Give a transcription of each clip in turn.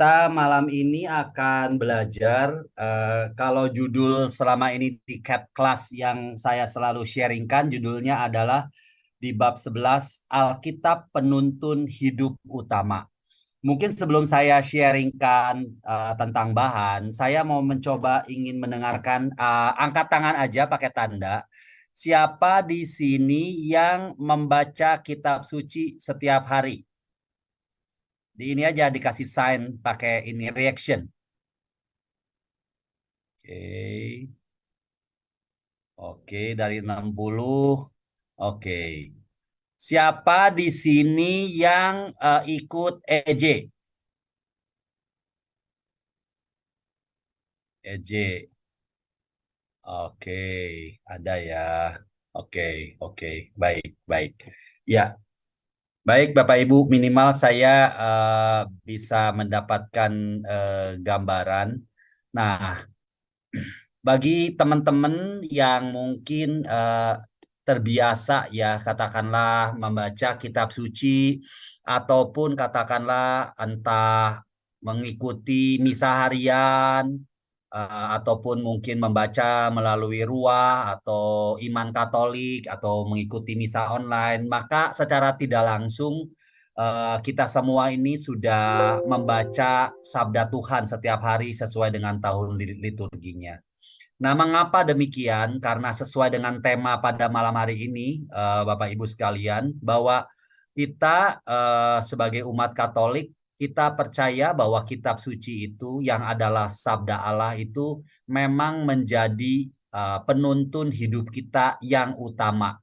Kita malam ini akan belajar kalau judul selama ini di CAT class yang saya selalu sharingkan judulnya adalah di bab 11 Alkitab Penuntun Hidup Utama. Mungkin sebelum saya sharingkan tentang bahan, saya mau mencoba ingin mendengarkan angkat tangan aja pakai tanda. Siapa di sini yang membaca kitab suci setiap hari? Di ini aja dikasih sign pakai ini reaction. Oke. Oke, dari 60. Oke. Siapa di sini yang ikut EJ? EJ. Oke, ada ya. Oke, oke. Baik, baik. Ya, baik Bapak Ibu, minimal saya bisa mendapatkan gambaran. Nah, bagi teman-teman yang mungkin terbiasa ya katakanlah membaca kitab suci ataupun katakanlah entah mengikuti misa harian ataupun mungkin membaca melalui ruah atau iman Katolik atau mengikuti misa online, maka secara tidak langsung kita semua ini sudah membaca sabda Tuhan setiap hari sesuai dengan tahun liturginya. Nah, mengapa demikian? Karena sesuai dengan tema pada malam hari ini, Bapak Ibu sekalian, bahwa kita sebagai umat Katolik, kita percaya bahwa kitab suci itu yang adalah sabda Allah itu memang menjadi penuntun hidup kita yang utama.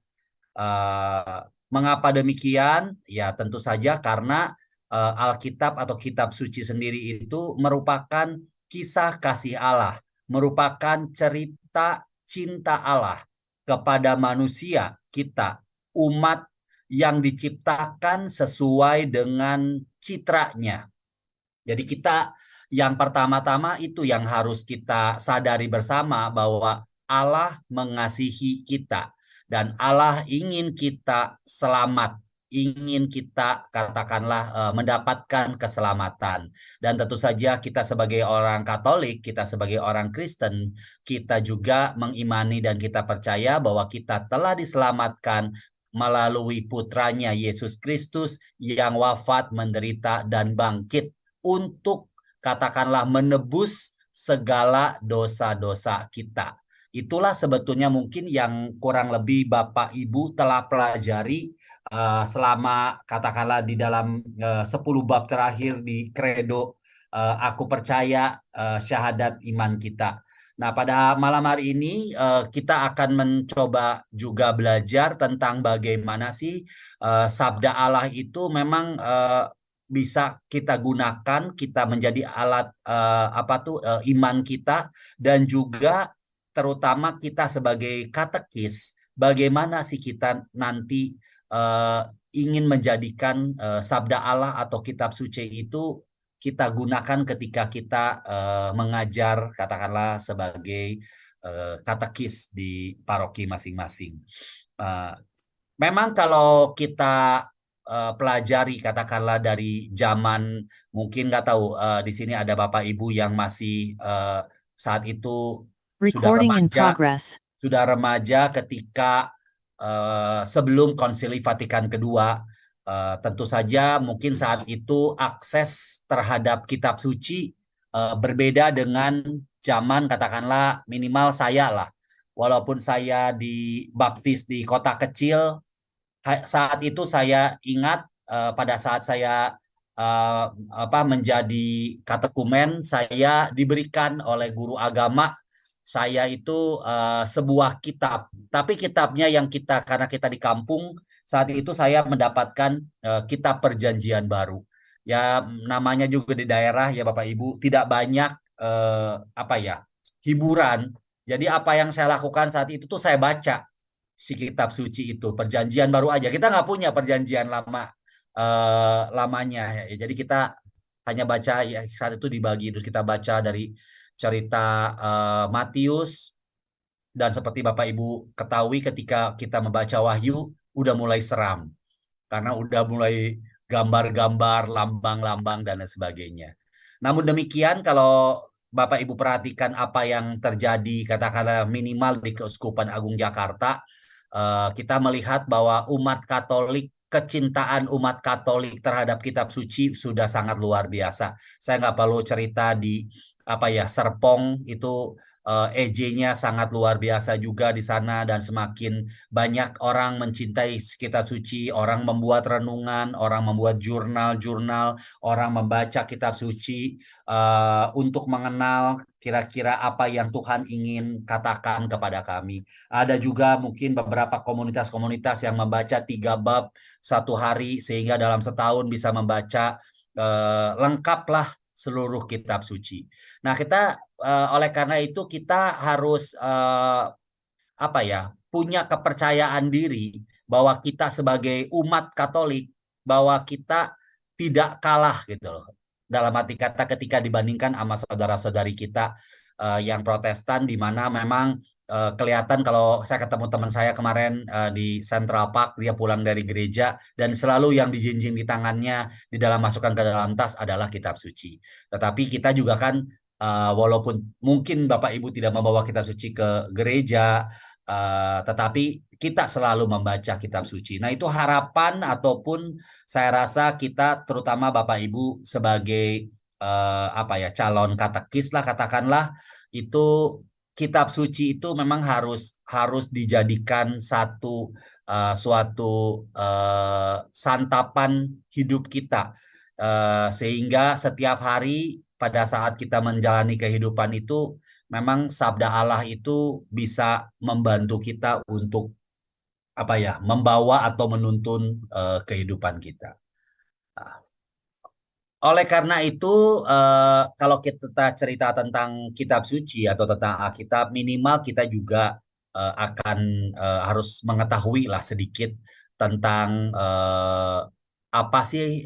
Mengapa demikian? Ya, tentu saja karena Alkitab atau kitab suci sendiri itu merupakan kisah kasih Allah, merupakan cerita cinta Allah kepada manusia kita, umat yang diciptakan sesuai dengan citranya. Jadi kita yang pertama-tama itu yang harus kita sadari bersama bahwa Allah mengasihi kita dan Allah ingin kita selamat, ingin kita katakanlah mendapatkan keselamatan. Dan tentu saja kita sebagai orang Katolik, kita sebagai orang Kristen, kita juga mengimani dan kita percaya bahwa kita telah diselamatkan melalui putranya Yesus Kristus yang wafat, menderita, dan bangkit untuk katakanlah menebus segala dosa-dosa kita. Itulah sebetulnya mungkin yang kurang lebih Bapak Ibu telah pelajari selama katakanlah di dalam 10 bab terakhir di Credo Aku Percaya Syahadat Iman kita. Nah, pada malam hari ini kita akan mencoba juga belajar tentang bagaimana sih sabda Allah itu memang bisa kita gunakan, kita menjadi alat iman kita dan juga terutama kita sebagai katekis, bagaimana sih kita nanti uh, ingin menjadikan sabda Allah atau kitab suci itu kita gunakan ketika kita mengajar katakanlah sebagai katekis di paroki masing-masing. Uh, Memang kalau kita pelajari katakanlah dari zaman mungkin nggak tahu di sini ada Bapak Ibu yang masih saat itu sudah Recording in remaja, progress. ketika sebelum Konsili Vatikan Kedua, tentu saja mungkin saat itu akses terhadap kitab suci berbeda dengan zaman katakanlah minimal saya lah. Walaupun saya dibaptis di kota kecil, saat itu saya ingat pada saat saya menjadi katekumen, saya diberikan oleh guru agama saya itu sebuah kitab. Tapi kitabnya yang kita karena kita di kampung saat itu saya mendapatkan kitab Perjanjian Baru. Ya namanya juga di daerah ya Bapak Ibu tidak banyak hiburan. Jadi apa yang saya lakukan saat itu tuh saya baca si kitab suci itu perjanjian baru aja kita nggak punya perjanjian lamanya ya. Jadi kita hanya baca ya saat itu dibagi terus kita baca dari cerita Matius dan seperti Bapak Ibu ketahui ketika kita membaca Wahyu udah mulai seram karena udah mulai gambar-gambar lambang-lambang dan lain sebagainya. Namun demikian, kalau Bapak Ibu perhatikan apa yang terjadi, katakanlah minimal di Keuskupan Agung Jakarta, kita melihat bahwa umat Katolik, kecintaan umat Katolik terhadap kitab suci sudah sangat luar biasa. Saya nggak perlu cerita di apa ya, Serpong itu EJ-nya sangat luar biasa juga di sana, dan semakin banyak orang mencintai kitab suci, orang membuat renungan, orang membuat jurnal-jurnal, orang membaca kitab suci untuk mengenal kira-kira apa yang Tuhan ingin katakan kepada kami. Ada juga mungkin beberapa komunitas-komunitas yang membaca 3 bab satu hari, sehingga dalam setahun bisa membaca lengkaplah seluruh kitab suci. Nah, kita oleh karena itu kita harus apa ya, punya kepercayaan diri bahwa kita sebagai umat Katolik, bahwa kita tidak kalah gitu loh. Dalam arti kata ketika dibandingkan sama saudara-saudari kita yang Protestan, di mana memang kelihatan, kalau saya ketemu teman saya kemarin di Central Park, dia pulang dari gereja dan selalu yang dijinjing di tangannya di dalam masukkan ke dalam tas adalah kitab suci. Tetapi kita juga kan walaupun mungkin Bapak Ibu tidak membawa kitab suci ke gereja, tetapi kita selalu membaca kitab suci. Nah, itu harapan ataupun saya rasa kita, terutama Bapak Ibu sebagai apa ya, calon katekis lah katakanlah, itu kitab suci itu memang harus harus dijadikan suatu santapan hidup kita. Sehingga setiap hari pada saat kita menjalani kehidupan itu, memang sabda Allah itu bisa membantu kita untuk apa ya, membawa atau menuntun kehidupan kita. Nah, oleh karena itu, kalau kita cerita tentang kitab suci atau tentang Alkitab, minimal kita juga akan harus mengetahui lah sedikit tentang apa sih,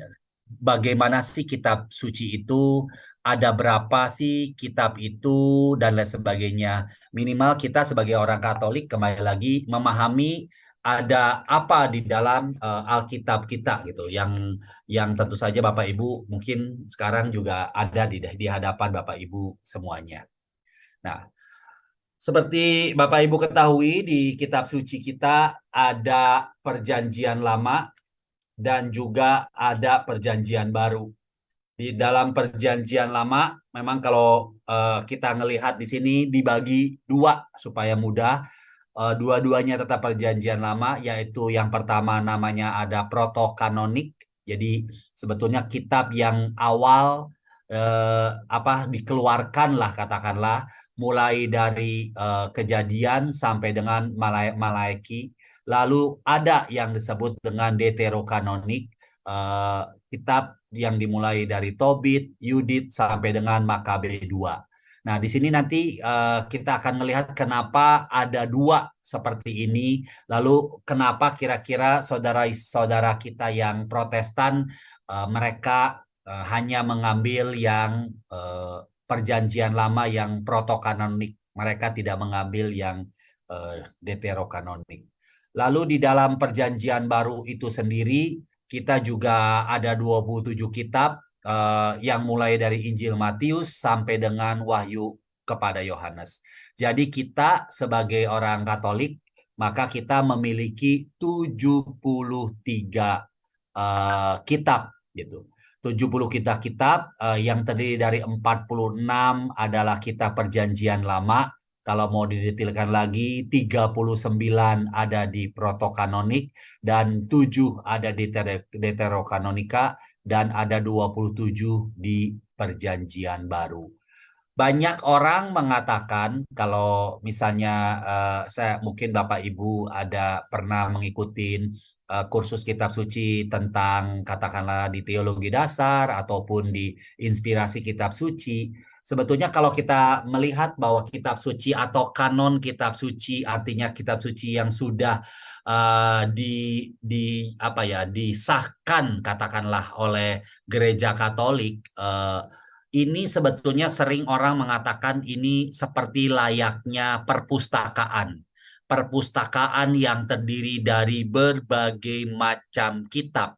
bagaimana sih kitab suci itu, ada berapa sih kitab itu, dan lain sebagainya. Minimal kita sebagai orang Katolik kembali lagi memahami ada apa di dalam Alkitab kita gitu, yang tentu saja Bapak Ibu mungkin sekarang juga ada di hadapan Bapak Ibu semuanya. Nah, seperti Bapak Ibu ketahui, di kitab suci kita ada perjanjian lama dan juga ada perjanjian baru. Di dalam perjanjian lama, memang kalau kita ngelihat di sini dibagi dua supaya mudah. Dua-duanya tetap perjanjian lama, yaitu yang pertama namanya ada protokanonik. Jadi sebetulnya kitab yang awal apa dikeluarkan lah katakanlah, mulai dari Kejadian sampai dengan Malaiki. Lalu ada yang disebut dengan Deuterokanonik, eh, kitab yang dimulai dari Tobit, Yudit sampai dengan Makabe 2. Nah, di sini nanti kita akan melihat kenapa ada dua seperti ini. Lalu kenapa kira-kira saudara-saudara kita yang Protestan mereka hanya mengambil yang perjanjian lama yang protokanonik. Mereka tidak mengambil yang deuterokanonik. Lalu di dalam perjanjian baru itu sendiri, kita juga ada 27 kitab yang mulai dari Injil Matius sampai dengan Wahyu kepada Yohanes. Jadi kita sebagai orang Katolik, maka kita memiliki 73 kitab gitu. 70 kitab yang terdiri dari 46 adalah kitab perjanjian lama. Kalau mau didetailkan lagi, 39 ada di protokanonik dan 7 ada di deuterokanonika, dan ada 27 di perjanjian baru. Banyak orang mengatakan kalau misalnya saya mungkin Bapak Ibu ada pernah mengikuti kursus kitab suci tentang katakanlah di teologi dasar ataupun di inspirasi kitab suci. Sebetulnya kalau kita melihat bahwa kitab suci atau kanon kitab suci, artinya kitab suci yang sudah di apa ya, disahkan katakanlah oleh Gereja Katolik, ini sebetulnya sering orang mengatakan ini seperti layaknya perpustakaan. Perpustakaan yang terdiri dari berbagai macam kitab.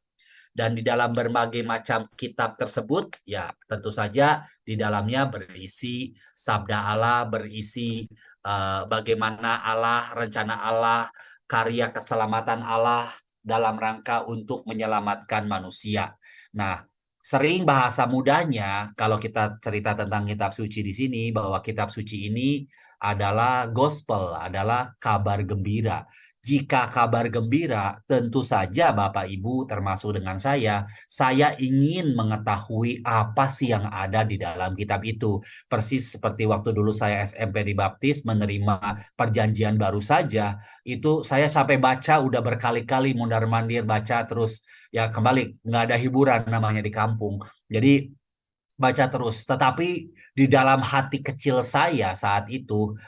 Dan di dalam berbagai macam kitab tersebut, ya tentu saja di dalamnya berisi sabda Allah, berisi bagaimana Allah, rencana Allah, karya keselamatan Allah dalam rangka untuk menyelamatkan manusia. Nah, sering bahasa mudahnya kalau kita cerita tentang kitab suci di sini, bahwa kitab suci ini adalah gospel, adalah kabar gembira. Jika kabar gembira, tentu saja Bapak Ibu termasuk dengan saya ingin mengetahui apa sih yang ada di dalam kitab itu. Persis seperti waktu dulu saya SMP dibaptis menerima perjanjian baru saja, itu saya sampai baca udah berkali-kali mondar-mandir baca terus, ya kembali nggak ada hiburan namanya di kampung. Jadi baca terus. Tetapi di dalam hati kecil saya saat itu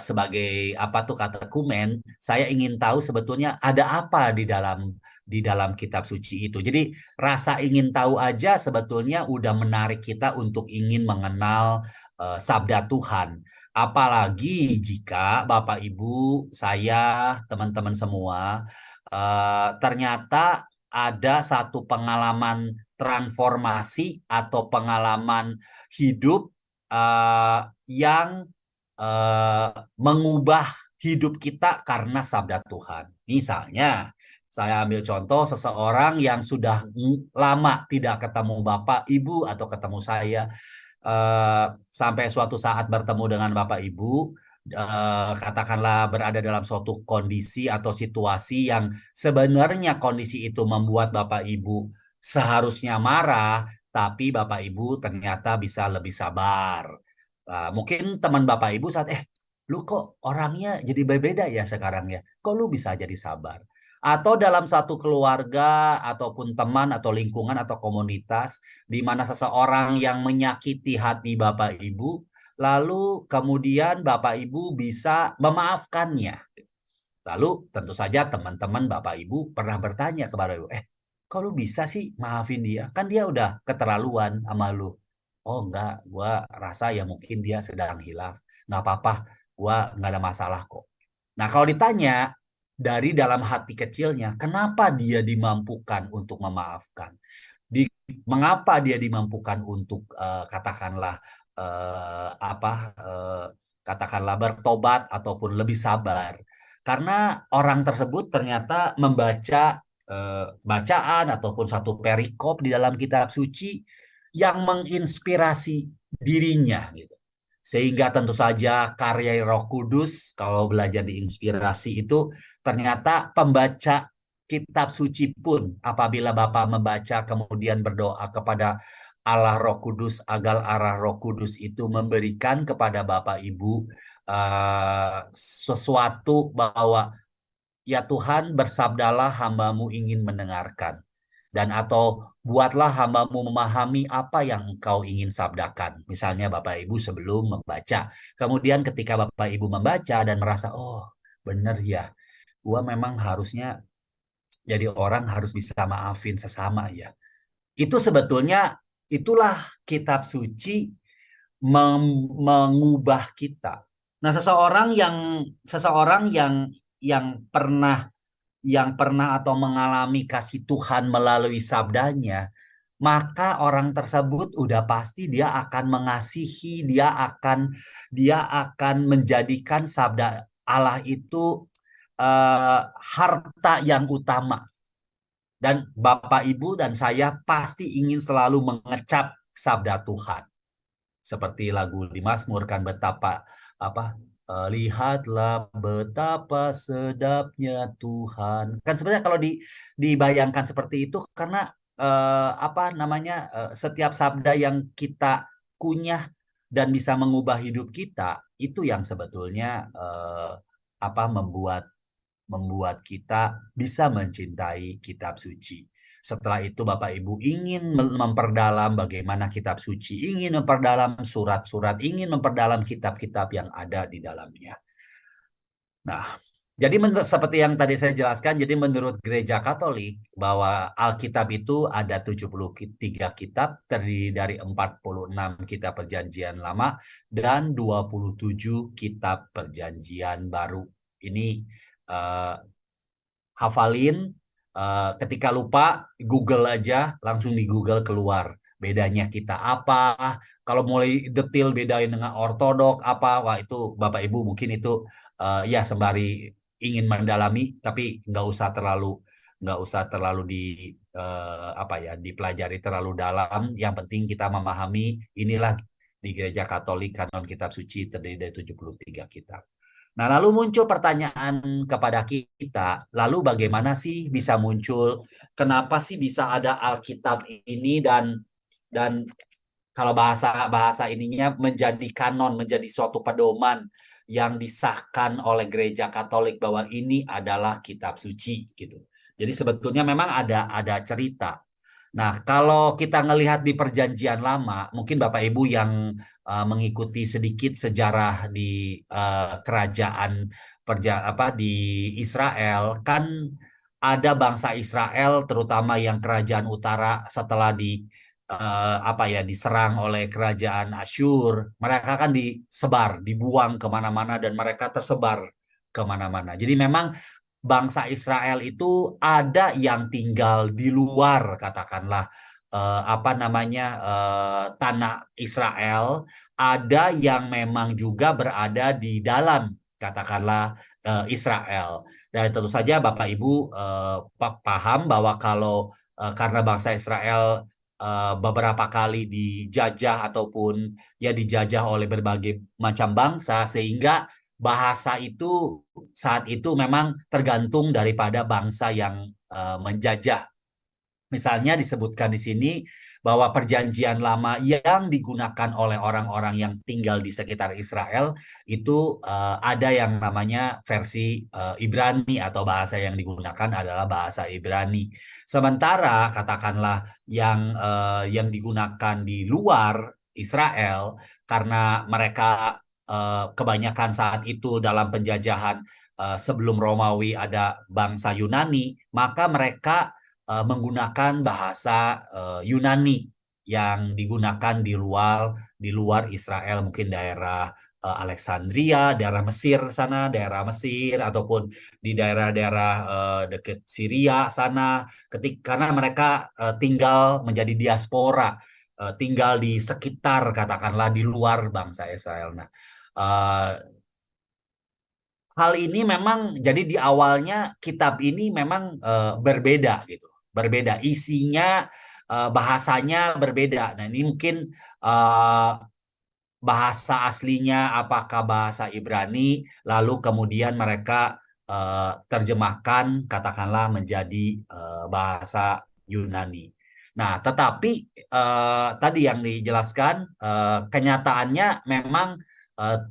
sebagai apa tuh katekumen, saya ingin tahu sebetulnya ada apa di dalam kitab suci itu. Jadi rasa ingin tahu aja sebetulnya udah menarik kita untuk ingin mengenal sabda Tuhan. Apalagi jika Bapak Ibu, saya, teman-teman semua ternyata ada satu pengalaman transformasi atau pengalaman hidup yang mengubah hidup kita karena sabda Tuhan. Misalnya, saya ambil contoh seseorang yang sudah lama tidak ketemu Bapak, Ibu, atau ketemu saya, sampai suatu saat bertemu dengan Bapak Ibu, katakanlah berada dalam suatu kondisi atau situasi yang sebenarnya kondisi itu membuat Bapak Ibu seharusnya marah, tapi Bapak Ibu ternyata bisa lebih sabar. Mungkin teman Bapak Ibu saat, lu kok orangnya jadi berbeda ya sekarang ya? Kok lu bisa jadi sabar? Atau dalam satu keluarga, ataupun teman, atau lingkungan, atau komunitas, di mana seseorang yang menyakiti hati Bapak Ibu, lalu kemudian Bapak Ibu bisa memaafkannya. Lalu tentu saja teman-teman Bapak Ibu pernah bertanya kepada Ibu, kok lu bisa sih maafin dia? Kan dia udah keterlaluan sama lu. Oh enggak, gua rasa ya mungkin dia sedang hilaf. Nggak apa-apa, gua nggak ada masalah kok. Nah kalau ditanya dari dalam hati kecilnya, kenapa dia dimampukan untuk memaafkan? Mengapa dia dimampukan untuk katakanlah apa katakanlah bertobat ataupun lebih sabar? Karena orang tersebut ternyata membaca bacaan ataupun satu perikop di dalam kitab suci yang menginspirasi dirinya gitu. Sehingga tentu saja karya Roh Kudus kalau belajar diinspirasi itu ternyata pembaca kitab suci pun apabila Bapak membaca kemudian berdoa kepada Allah Roh Kudus agar arah Roh Kudus itu memberikan kepada Bapak Ibu sesuatu bahwa ya Tuhan, bersabdalah hambamu ingin mendengarkan. Dan atau buatlah hambamu memahami apa yang engkau ingin sabdakan. Misalnya Bapak Ibu sebelum membaca. Kemudian ketika Bapak Ibu membaca dan merasa, oh benar ya, gua memang harusnya jadi orang harus bisa maafin sesama ya. Itu sebetulnya itulah kitab suci mengubah kita. Nah, seseorang yang pernah atau mengalami kasih Tuhan melalui sabdanya, maka orang tersebut udah pasti dia akan mengasihi, dia akan menjadikan sabda Allah itu harta yang utama. Dan Bapak Ibu dan saya pasti ingin selalu mengecap sabda Tuhan. Seperti lagu di Mazmur kan betapa apa lihatlah betapa sedapnya Tuhan. Kan sebenarnya kalau dibayangkan seperti itu karena apa namanya setiap sabda yang kita kunyah dan bisa mengubah hidup kita itu yang sebetulnya apa membuat kita bisa mencintai kitab suci. Setelah itu Bapak Ibu ingin memperdalam bagaimana kitab suci, ingin memperdalam surat-surat, ingin memperdalam kitab-kitab yang ada di dalamnya. Nah, jadi seperti yang tadi saya jelaskan, jadi menurut Gereja Katolik bahwa Alkitab itu ada 73 kitab, terdiri dari 46 kitab Perjanjian Lama dan 27 kitab Perjanjian Baru. Ini hafalin Ketika lupa, Google aja, langsung di Google keluar. Bedanya kita apa? Kalau mulai detail bedain dengan ortodok apa? Wah itu Bapak Ibu mungkin itu ya sembari ingin mendalami, tapi nggak usah terlalu di apa ya dipelajari terlalu dalam. Yang penting kita memahami inilah di Gereja Katolik kanon kitab suci terdiri dari 73 kitab. Nah, lalu muncul pertanyaan kepada kita, lalu bagaimana sih bisa muncul, kenapa sih bisa ada Alkitab ini dan kalau bahasa bahasa ininya menjadi kanon, menjadi suatu pedoman yang disahkan oleh Gereja Katolik bahwa ini adalah kitab suci gitu. Jadi sebetulnya memang ada cerita. Nah, kalau kita ngelihat di Perjanjian Lama, mungkin Bapak Ibu yang mengikuti sedikit sejarah di kerajaan di Israel, kan ada bangsa Israel, terutama yang kerajaan utara setelah diserang oleh kerajaan Asyur, mereka kan disebar, dibuang kemana-mana dan mereka tersebar kemana-mana. Jadi memang bangsa Israel itu ada yang tinggal di luar, katakanlah tanah Israel, ada yang memang juga berada di dalam, katakanlah Israel. Dan tentu saja Bapak Ibu paham bahwa kalau karena bangsa Israel beberapa kali dijajah ataupun ya dijajah oleh berbagai macam bangsa, sehingga bahasa itu saat itu memang tergantung daripada bangsa yang menjajah. Misalnya disebutkan di sini bahwa perjanjian lama yang digunakan oleh orang-orang yang tinggal di sekitar Israel itu ada yang namanya versi Ibrani atau bahasa yang digunakan adalah bahasa Ibrani. Sementara katakanlah yang digunakan di luar Israel karena mereka kebanyakan saat itu dalam penjajahan sebelum Romawi ada bangsa Yunani, maka mereka menggunakan bahasa Yunani yang digunakan di luar Israel, mungkin daerah Alexandria, daerah Mesir sana, daerah Mesir ataupun di daerah-daerah dekat Syria sana, karena mereka tinggal menjadi diaspora, tinggal di sekitar katakanlah di luar bangsa Israel. Nah, uh, hal ini memang jadi di awalnya kitab ini memang berbeda gitu, berbeda isinya, bahasanya berbeda. Nah ini mungkin eh, bahasa aslinya apakah bahasa Ibrani, lalu kemudian mereka terjemahkan katakanlah menjadi bahasa Yunani. Nah, tetapi tadi yang dijelaskan kenyataannya memang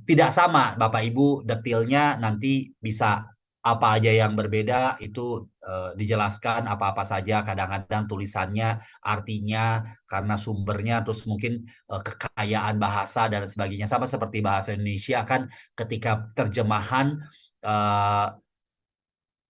tidak sama, Bapak Ibu, detailnya nanti bisa apa aja yang berbeda itu dijelaskan apa-apa saja, kadang-kadang tulisannya, artinya, karena sumbernya, terus mungkin kekayaan bahasa dan sebagainya. Sama seperti bahasa Indonesia kan ketika terjemahan, eh,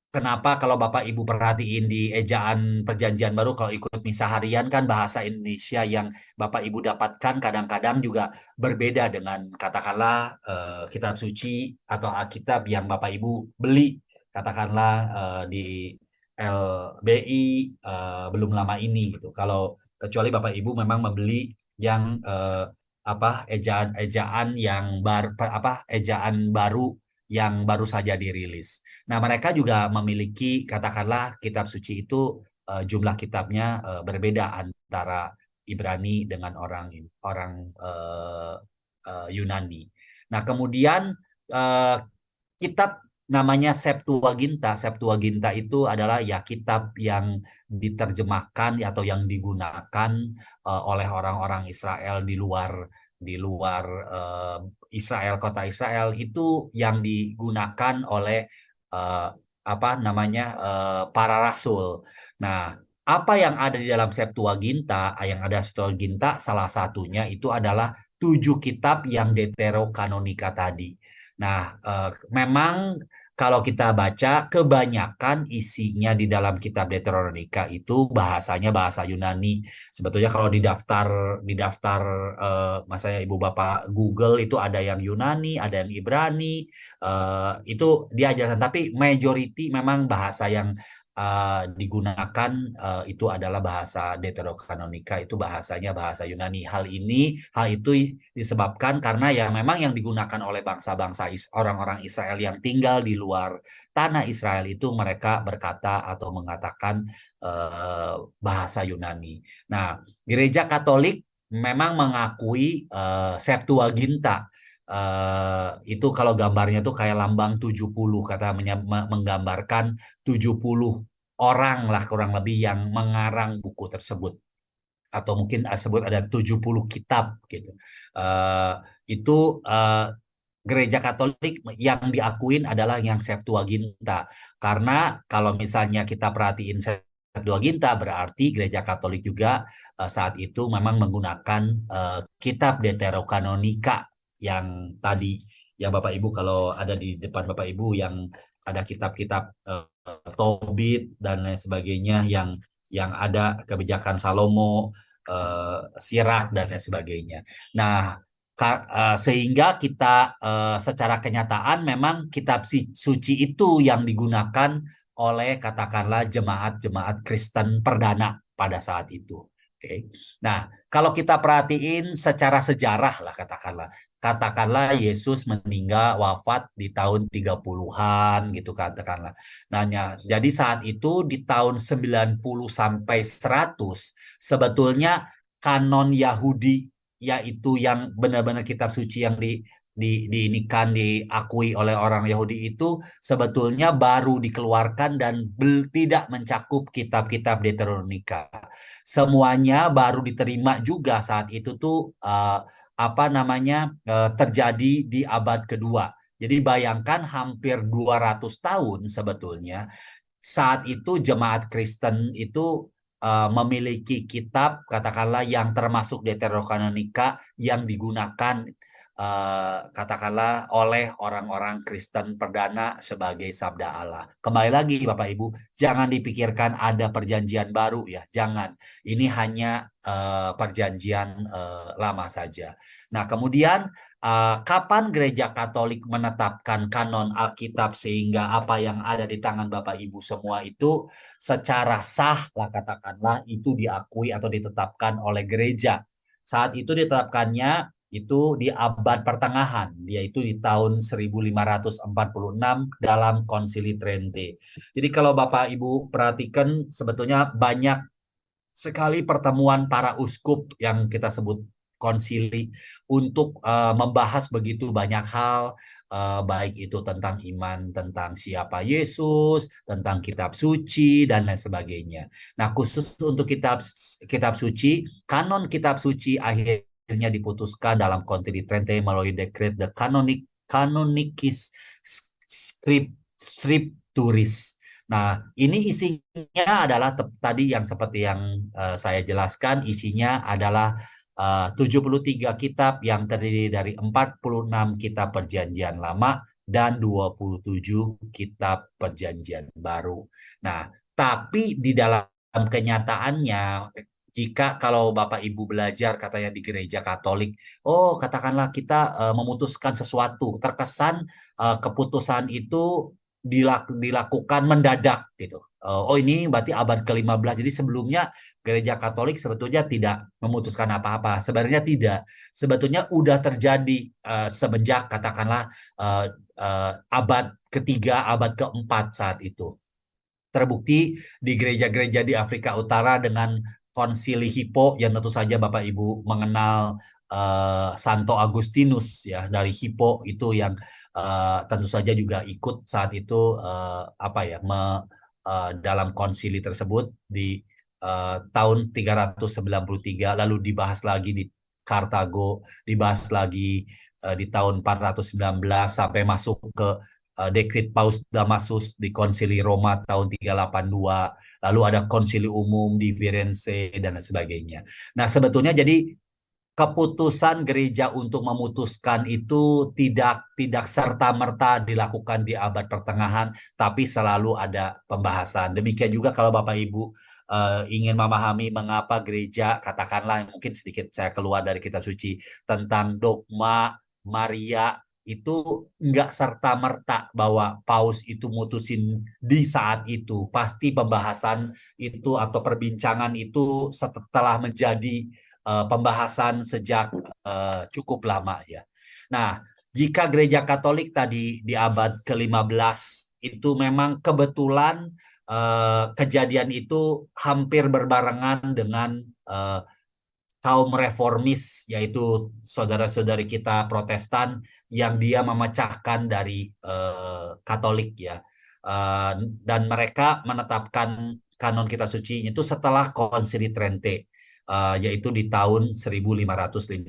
kenapa kalau Bapak Ibu perhatiin di ejaan Perjanjian Baru kalau ikut misa harian kan bahasa Indonesia yang Bapak Ibu dapatkan kadang-kadang juga berbeda dengan katakanlah kitab suci atau Alkitab yang Bapak Ibu beli katakanlah di LBI belum lama ini gitu. Kalau kecuali Bapak Ibu memang membeli yang ejaan yang ejaan baru yang baru saja dirilis. Nah, mereka juga memiliki katakanlah kitab suci itu jumlah kitabnya berbeda antara Ibrani dengan orang orang eh, Yunani. Nah, kemudian eh, kitab namanya Septuaginta. Septuaginta itu adalah ya kitab yang diterjemahkan atau yang digunakan oleh orang-orang Israel di luar eh, Israel, kota Israel itu yang digunakan oleh eh, para rasul. Nah, apa yang ada di dalam Septuaginta, yang ada Septuaginta salah satunya itu adalah 7 kitab yang Deuterokanonika tadi. Nah, memang kalau kita baca kebanyakan isinya di dalam kitab Deuteronika itu bahasanya bahasa Yunani. Sebetulnya kalau di daftar masanya Ibu Bapak Google itu ada yang Yunani, ada yang Ibrani, itu diajarkan. Tapi majority memang bahasa yang digunakan itu adalah bahasa Deuterokanonika, itu bahasanya bahasa Yunani. Hal itu disebabkan karena ya memang yang digunakan oleh bangsa-bangsa orang-orang Israel yang tinggal di luar tanah Israel itu mereka berkata atau mengatakan bahasa Yunani. Nah, Gereja Katolik memang mengakui Septuaginta. Itu kalau gambarnya tuh kayak lambang 70, kata menggambarkan 70 orang lah kurang lebih yang mengarang buku tersebut, atau mungkin sebut ada 70 kitab gitu. Eh, itu Gereja Katolik yang diakuin adalah yang Septuaginta. Karena kalau misalnya kita perhatiin Septuaginta berarti Gereja Katolik juga saat itu memang menggunakan kitab Deuterokanonika yang tadi, yang Bapak Ibu kalau ada di depan Bapak Ibu yang ada kitab-kitab Tobit dan lain sebagainya, yang ada kebijakan Salomo, Sirak dan lain sebagainya. Nah, sehingga kita secara kenyataan memang kitab suci itu yang digunakan oleh katakanlah jemaat-jemaat Kristen perdana pada saat itu. Oke. Nah, kalau kita perhatiin secara sejarah lah katakanlah Yesus meninggal wafat di tahun 30-an gitu katakanlah. Nah, jadi saat itu di tahun 90 sampai 100 sebetulnya kanon Yahudi, yaitu yang benar-benar kitab suci yang diinikan diakui oleh orang Yahudi itu sebetulnya baru dikeluarkan dan tidak mencakup kitab-kitab Deuteronika. Semuanya baru diterima juga saat itu tuh terjadi di abad kedua. Jadi bayangkan hampir 200 tahun sebetulnya saat itu jemaat Kristen itu memiliki kitab katakanlah yang termasuk Deuterokanonika yang digunakan katakanlah oleh orang-orang Kristen perdana sebagai sabda Allah. Kembali lagi Bapak Ibu, jangan dipikirkan ada perjanjian baru ya, jangan. Ini hanya perjanjian lama saja. Nah, kemudian kapan Gereja Katolik menetapkan kanon Alkitab sehingga apa yang ada di tangan Bapak Ibu semua itu secara sah lah katakanlah itu diakui atau ditetapkan oleh gereja. Saat itu ditetapkannya itu di abad pertengahan, yaitu di tahun 1546 dalam Konsili Trente. Jadi kalau Bapak Ibu perhatikan sebetulnya banyak sekali pertemuan para uskup yang kita sebut konsili untuk membahas begitu banyak hal, baik itu tentang iman, tentang siapa Yesus, tentang kitab suci dan lain sebagainya. Nah, khusus untuk kitab suci, kanon kitab suci akhirnya diputuskan dalam Koncili Trente melalui dekret The Canonicis Scripturis. Nah, ini isinya adalah tadi yang seperti yang saya jelaskan, isinya adalah 73 kitab yang terdiri dari 46 kitab perjanjian lama dan 27 kitab perjanjian baru. Nah, tapi di dalam kenyataannya, jika kalau Bapak Ibu belajar katanya di gereja Katolik, oh katakanlah kita memutuskan sesuatu, terkesan keputusan itu dilakukan mendadak gitu. Oh ini berarti abad ke-15. Jadi sebelumnya gereja Katolik sebetulnya tidak memutuskan apa-apa. Sebenarnya tidak. Sebetulnya udah terjadi semenjak katakanlah abad ketiga, abad keempat saat itu. Terbukti di gereja-gereja di Afrika Utara dengan Konsili Hippo yang tentu saja Bapak Ibu mengenal Santo Agustinus ya dari Hippo itu yang tentu saja juga ikut saat itu dalam konsili tersebut di tahun 393, lalu dibahas lagi di Kartago, dibahas lagi di tahun 419 sampai masuk ke dekret Paus Damasus di Konsili Roma tahun 382, lalu ada konsili umum di Firenze dan sebagainya. Nah, sebetulnya jadi keputusan gereja untuk memutuskan itu tidak serta-merta dilakukan di abad pertengahan, tapi selalu ada pembahasan. Demikian juga kalau Bapak Ibu ingin memahami mengapa gereja, katakanlah mungkin sedikit saya keluar dari kitab suci, tentang dogma Maria itu nggak serta-merta bahwa paus itu mutusin di saat itu. Pasti pembahasan itu atau perbincangan itu setelah menjadi pembahasan sejak cukup lama ya. Nah, jika gereja Katolik tadi di abad ke-15 itu memang kebetulan kejadian itu hampir berbarengan dengan kaum reformis, yaitu saudara-saudari kita Protestan yang dia memecahkan dari Katolik ya. Dan mereka menetapkan kanon kitab suci itu setelah Konsili Trente, yaitu di tahun 1559.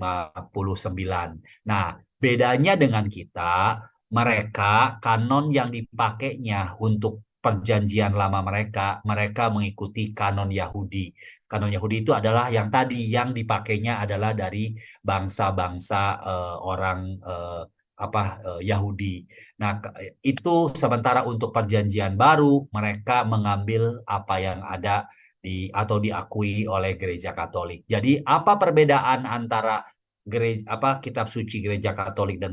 Nah, bedanya dengan kita, mereka kanon yang dipakainya untuk perjanjian lama mereka, mereka mengikuti kanon Yahudi. Kanon Yahudi itu adalah yang tadi yang dipakainya adalah dari bangsa-bangsa orang Yahudi. Nah, itu sementara untuk perjanjian baru mereka mengambil apa yang ada di atau diakui oleh gereja Katolik. Jadi apa perbedaan antara kitab suci gereja Katolik dan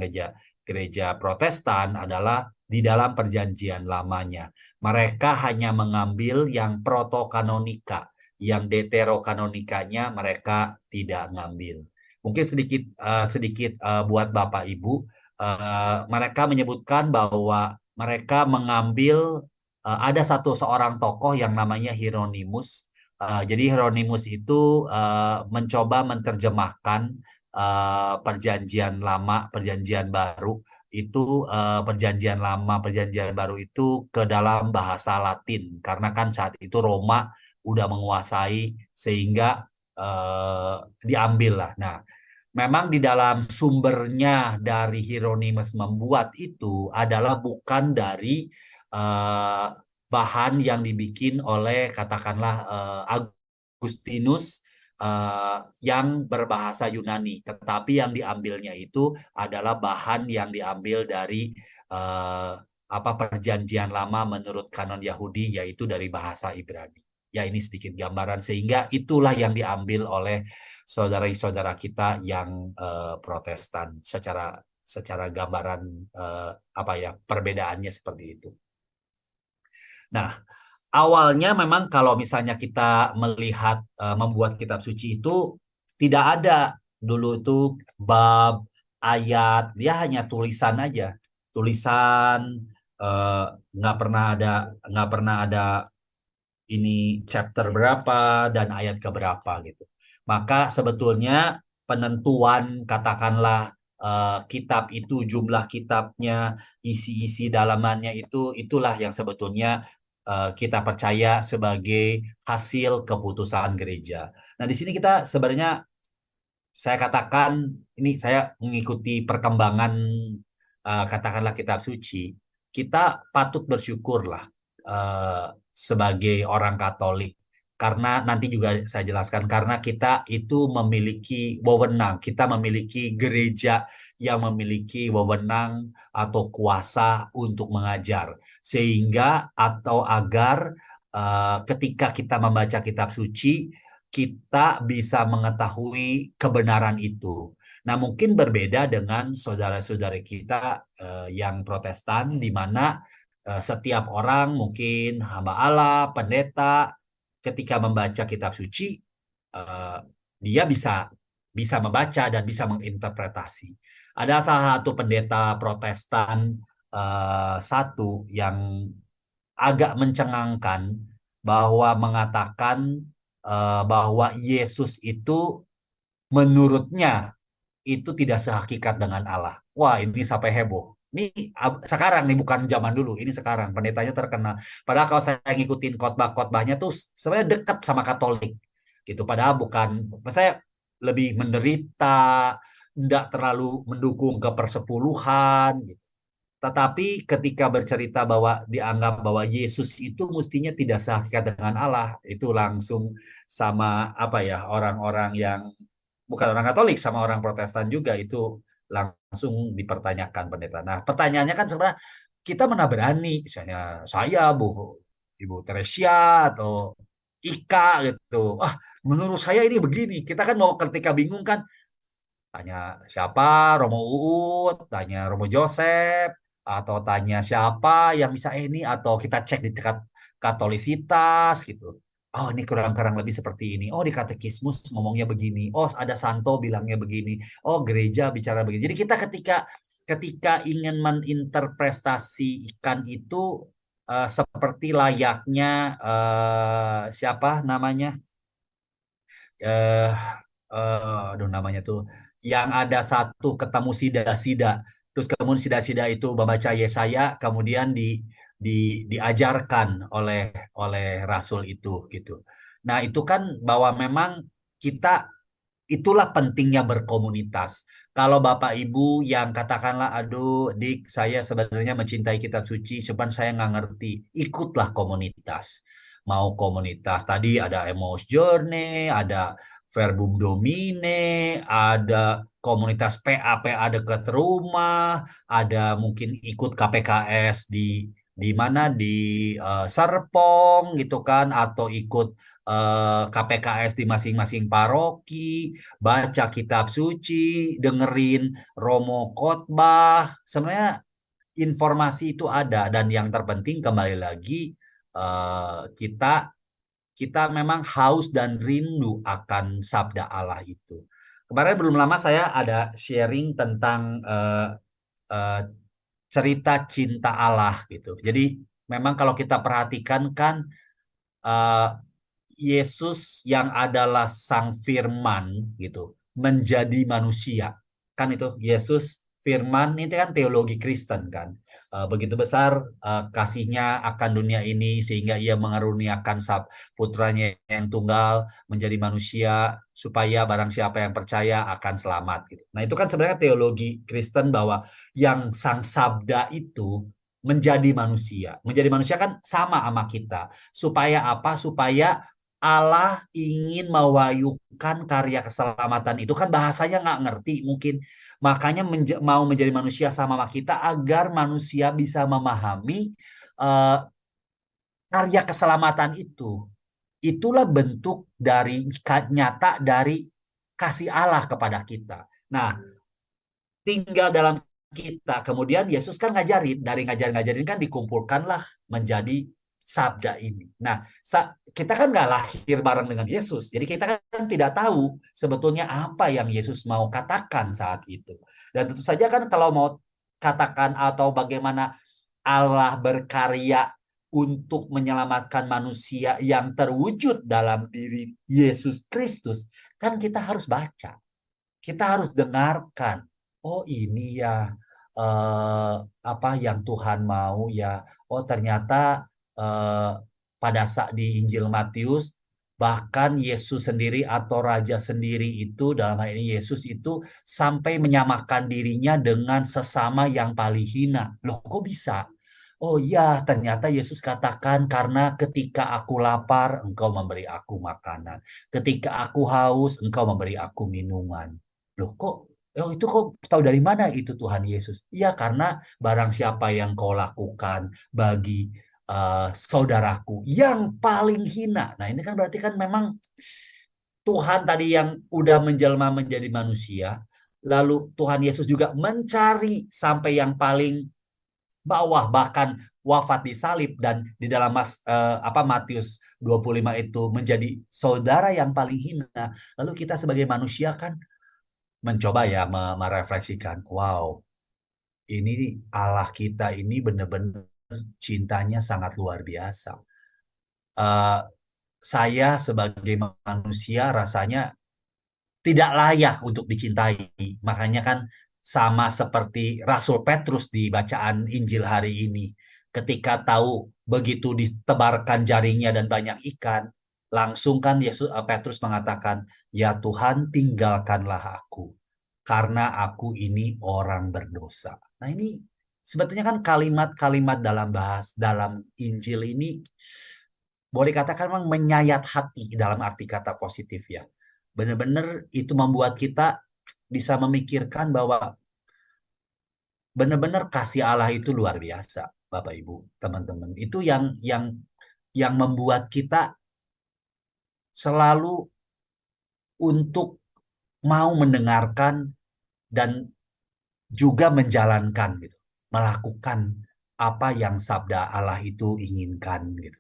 gereja Protestan adalah di dalam perjanjian lamanya. Mereka hanya mengambil yang protokanonika, yang deuterokanonikanya mereka tidak ngambil. Mungkin sedikit buat Bapak Ibu, mereka menyebutkan bahwa mereka mengambil ada seorang tokoh yang namanya Hieronymus. Jadi Hieronymus itu mencoba menerjemahkan perjanjian lama, perjanjian baru itu perjanjian lama, perjanjian baru itu ke dalam bahasa Latin karena kan saat itu Roma udah menguasai sehingga diambil lah. Nah, memang di dalam sumbernya dari Hieronymus membuat itu adalah bukan dari eh, bahan yang dibikin oleh katakanlah Agustinus yang berbahasa Yunani, tetapi yang diambilnya itu adalah bahan yang diambil dari perjanjian lama menurut kanon Yahudi, yaitu dari bahasa Ibrani. Ya, ini sedikit gambaran sehingga itulah yang diambil oleh saudara-saudara kita yang Protestan secara gambaran perbedaannya seperti itu. Nah, awalnya memang kalau misalnya kita melihat membuat kitab suci itu tidak ada dulu itu bab, ayat, dia hanya tulisan aja, tulisan nggak pernah ada ini chapter berapa dan ayat keberapa gitu. Maka sebetulnya penentuan katakanlah kitab itu, jumlah kitabnya, isi-isi dalamannya itulah yang sebetulnya kita percaya sebagai hasil keputusan gereja. Nah, di sini kita sebenarnya saya katakan ini saya mengikuti perkembangan katakanlah kitab suci. Kita patut bersyukurlah sebagai orang Katolik karena nanti juga saya jelaskan karena kita itu memiliki wewenang, kita memiliki gereja yang memiliki wewenang atau kuasa untuk mengajar sehingga atau agar ketika kita membaca kitab suci kita bisa mengetahui kebenaran itu. Nah, mungkin berbeda dengan saudara-saudari kita yang Protestan, di mana setiap orang mungkin hamba Allah, pendeta, ketika membaca kitab suci, dia bisa membaca dan bisa menginterpretasi. Ada salah satu pendeta Protestan satu yang agak mencengangkan bahwa mengatakan bahwa Yesus itu menurutnya itu tidak sehakikat dengan Allah. Wah, ini sampai heboh. Ini sekarang nih, bukan zaman dulu. Ini sekarang pendetanya terkenal. Padahal kalau saya ngikutin khotbah-khotbahnya tuh sebenarnya dekat sama Katolik gitu. Padahal bukan, saya lebih menderita, tidak terlalu mendukung ke persepuluhan gitu. Tetapi ketika bercerita bahwa dianggap bahwa Yesus itu mestinya tidak sehakikat dengan Allah, itu langsung sama orang-orang yang bukan orang Katolik sama orang Protestan juga itu langsung dipertanyakan pendeta. Nah, pertanyaannya kan sebenarnya kita mana berani, misalnya saya Ibu Teresia atau Ika gitu. Menurut saya ini begini. Kita kan mau ketika bingung kan, Tanya siapa Romo Uut, tanya Romo Joseph, atau tanya siapa yang bisa ini, atau kita cek di Katolisitas gitu. Oh, ini kurang-kurang lebih seperti ini. Oh, di katekismus ngomongnya begini. Oh, ada Santo bilangnya begini. Oh, gereja bicara begini. Jadi kita ketika ketika ingin meninterpretasikan itu seperti layaknya siapa namanya? eh aduh namanya tuh yang ada satu ketemu sida-sida, terus kemudian sida-sida itu membaca Yesaya, kemudian di diajarkan oleh oleh rasul itu gitu. Nah, itu kan bahwa memang kita, itulah pentingnya berkomunitas. Kalau Bapak Ibu yang katakanlah, aduh Dik, saya sebenarnya mencintai kitab suci, cuman saya nggak ngerti, ikutlah komunitas. Mau komunitas tadi ada Emmaus Journey, ada Verbum Domine, ada komunitas PA dekat rumah, ada mungkin ikut KPKS di mana di Serpong gitu kan, atau ikut KPKS di masing-masing paroki, baca kitab suci, dengerin Romo khotbah. Sebenarnya informasi itu ada, dan yang terpenting kembali lagi kita kita memang haus dan rindu akan sabda Allah itu. Kemarin belum lama saya ada sharing tentang eh, cerita cinta Allah gitu. Jadi memang kalau kita perhatikan kan eh, Yesus yang adalah Sang Firman gitu menjadi manusia. Kan itu Yesus Firman, itu kan teologi Kristen kan. Begitu besar kasihnya akan dunia ini sehingga ia mengaruniakan putranya yang tunggal menjadi manusia supaya barang siapa yang percaya akan selamat gitu. Nah, itu kan sebenarnya teologi Kristen bahwa yang Sang Sabda itu menjadi manusia. Menjadi manusia kan sama sama kita. Supaya apa? Supaya Allah ingin mewahyukan karya keselamatan itu, kan bahasanya nggak ngerti mungkin. Makanya mau menjadi manusia sama kita agar manusia bisa memahami eh, karya keselamatan itu. Itulah bentuk dari nyata dari kasih Allah kepada kita. Nah, tinggal dalam kita. Kemudian Yesus kan ngajarin, dari ngajarin kan dikumpulkanlah menjadi sabda ini. Nah, kita kan nggak lahir bareng dengan Yesus, jadi kita kan tidak tahu sebetulnya apa yang Yesus mau katakan saat itu. Dan tentu saja kan kalau mau katakan atau bagaimana Allah berkarya untuk menyelamatkan manusia yang terwujud dalam diri Yesus Kristus, kan kita harus baca. Kita harus dengarkan. Oh, ini ya apa yang Tuhan mau ya. Oh, ternyata eh, pada saat di Injil Matius bahkan Yesus sendiri atau Raja sendiri itu, dalam hal ini Yesus itu, sampai menyamakan dirinya dengan sesama yang paling hina. Loh, kok bisa? Oh iya, ternyata Yesus katakan, karena ketika aku lapar, engkau memberi aku makanan. Ketika aku haus, engkau memberi aku minuman. Loh kok, oh itu kok tahu dari mana itu Tuhan Yesus? Iya, karena barang siapa yang kau lakukan bagi saudaraku yang paling hina. Nah, ini kan berarti kan memang Tuhan tadi yang udah menjelma menjadi manusia, lalu Tuhan Yesus juga mencari sampai yang paling bawah, bahkan wafat di salib, dan di dalam Matius 25 itu menjadi saudara yang paling hina. Lalu kita sebagai manusia kan mencoba ya merefleksikan, wow, ini Allah kita ini benar-benar cintanya sangat luar biasa. Eh, saya sebagai manusia rasanya tidak layak untuk dicintai. Makanya kan sama seperti Rasul Petrus di bacaan Injil hari ini. Ketika tahu begitu ditebarkan jaringnya dan banyak ikan, langsung kan Petrus mengatakan, "Ya Tuhan, tinggalkanlah aku karena aku ini orang berdosa." Nah, ini sebetulnya kan kalimat-kalimat dalam Injil ini boleh katakan memang menyayat hati dalam arti kata positif ya. Benar-benar itu membuat kita bisa memikirkan bahwa benar-benar kasih Allah itu luar biasa, Bapak Ibu, teman-teman. Itu yang membuat kita selalu untuk mau mendengarkan dan juga menjalankan gitu, melakukan apa yang sabda Allah itu inginkan gitu.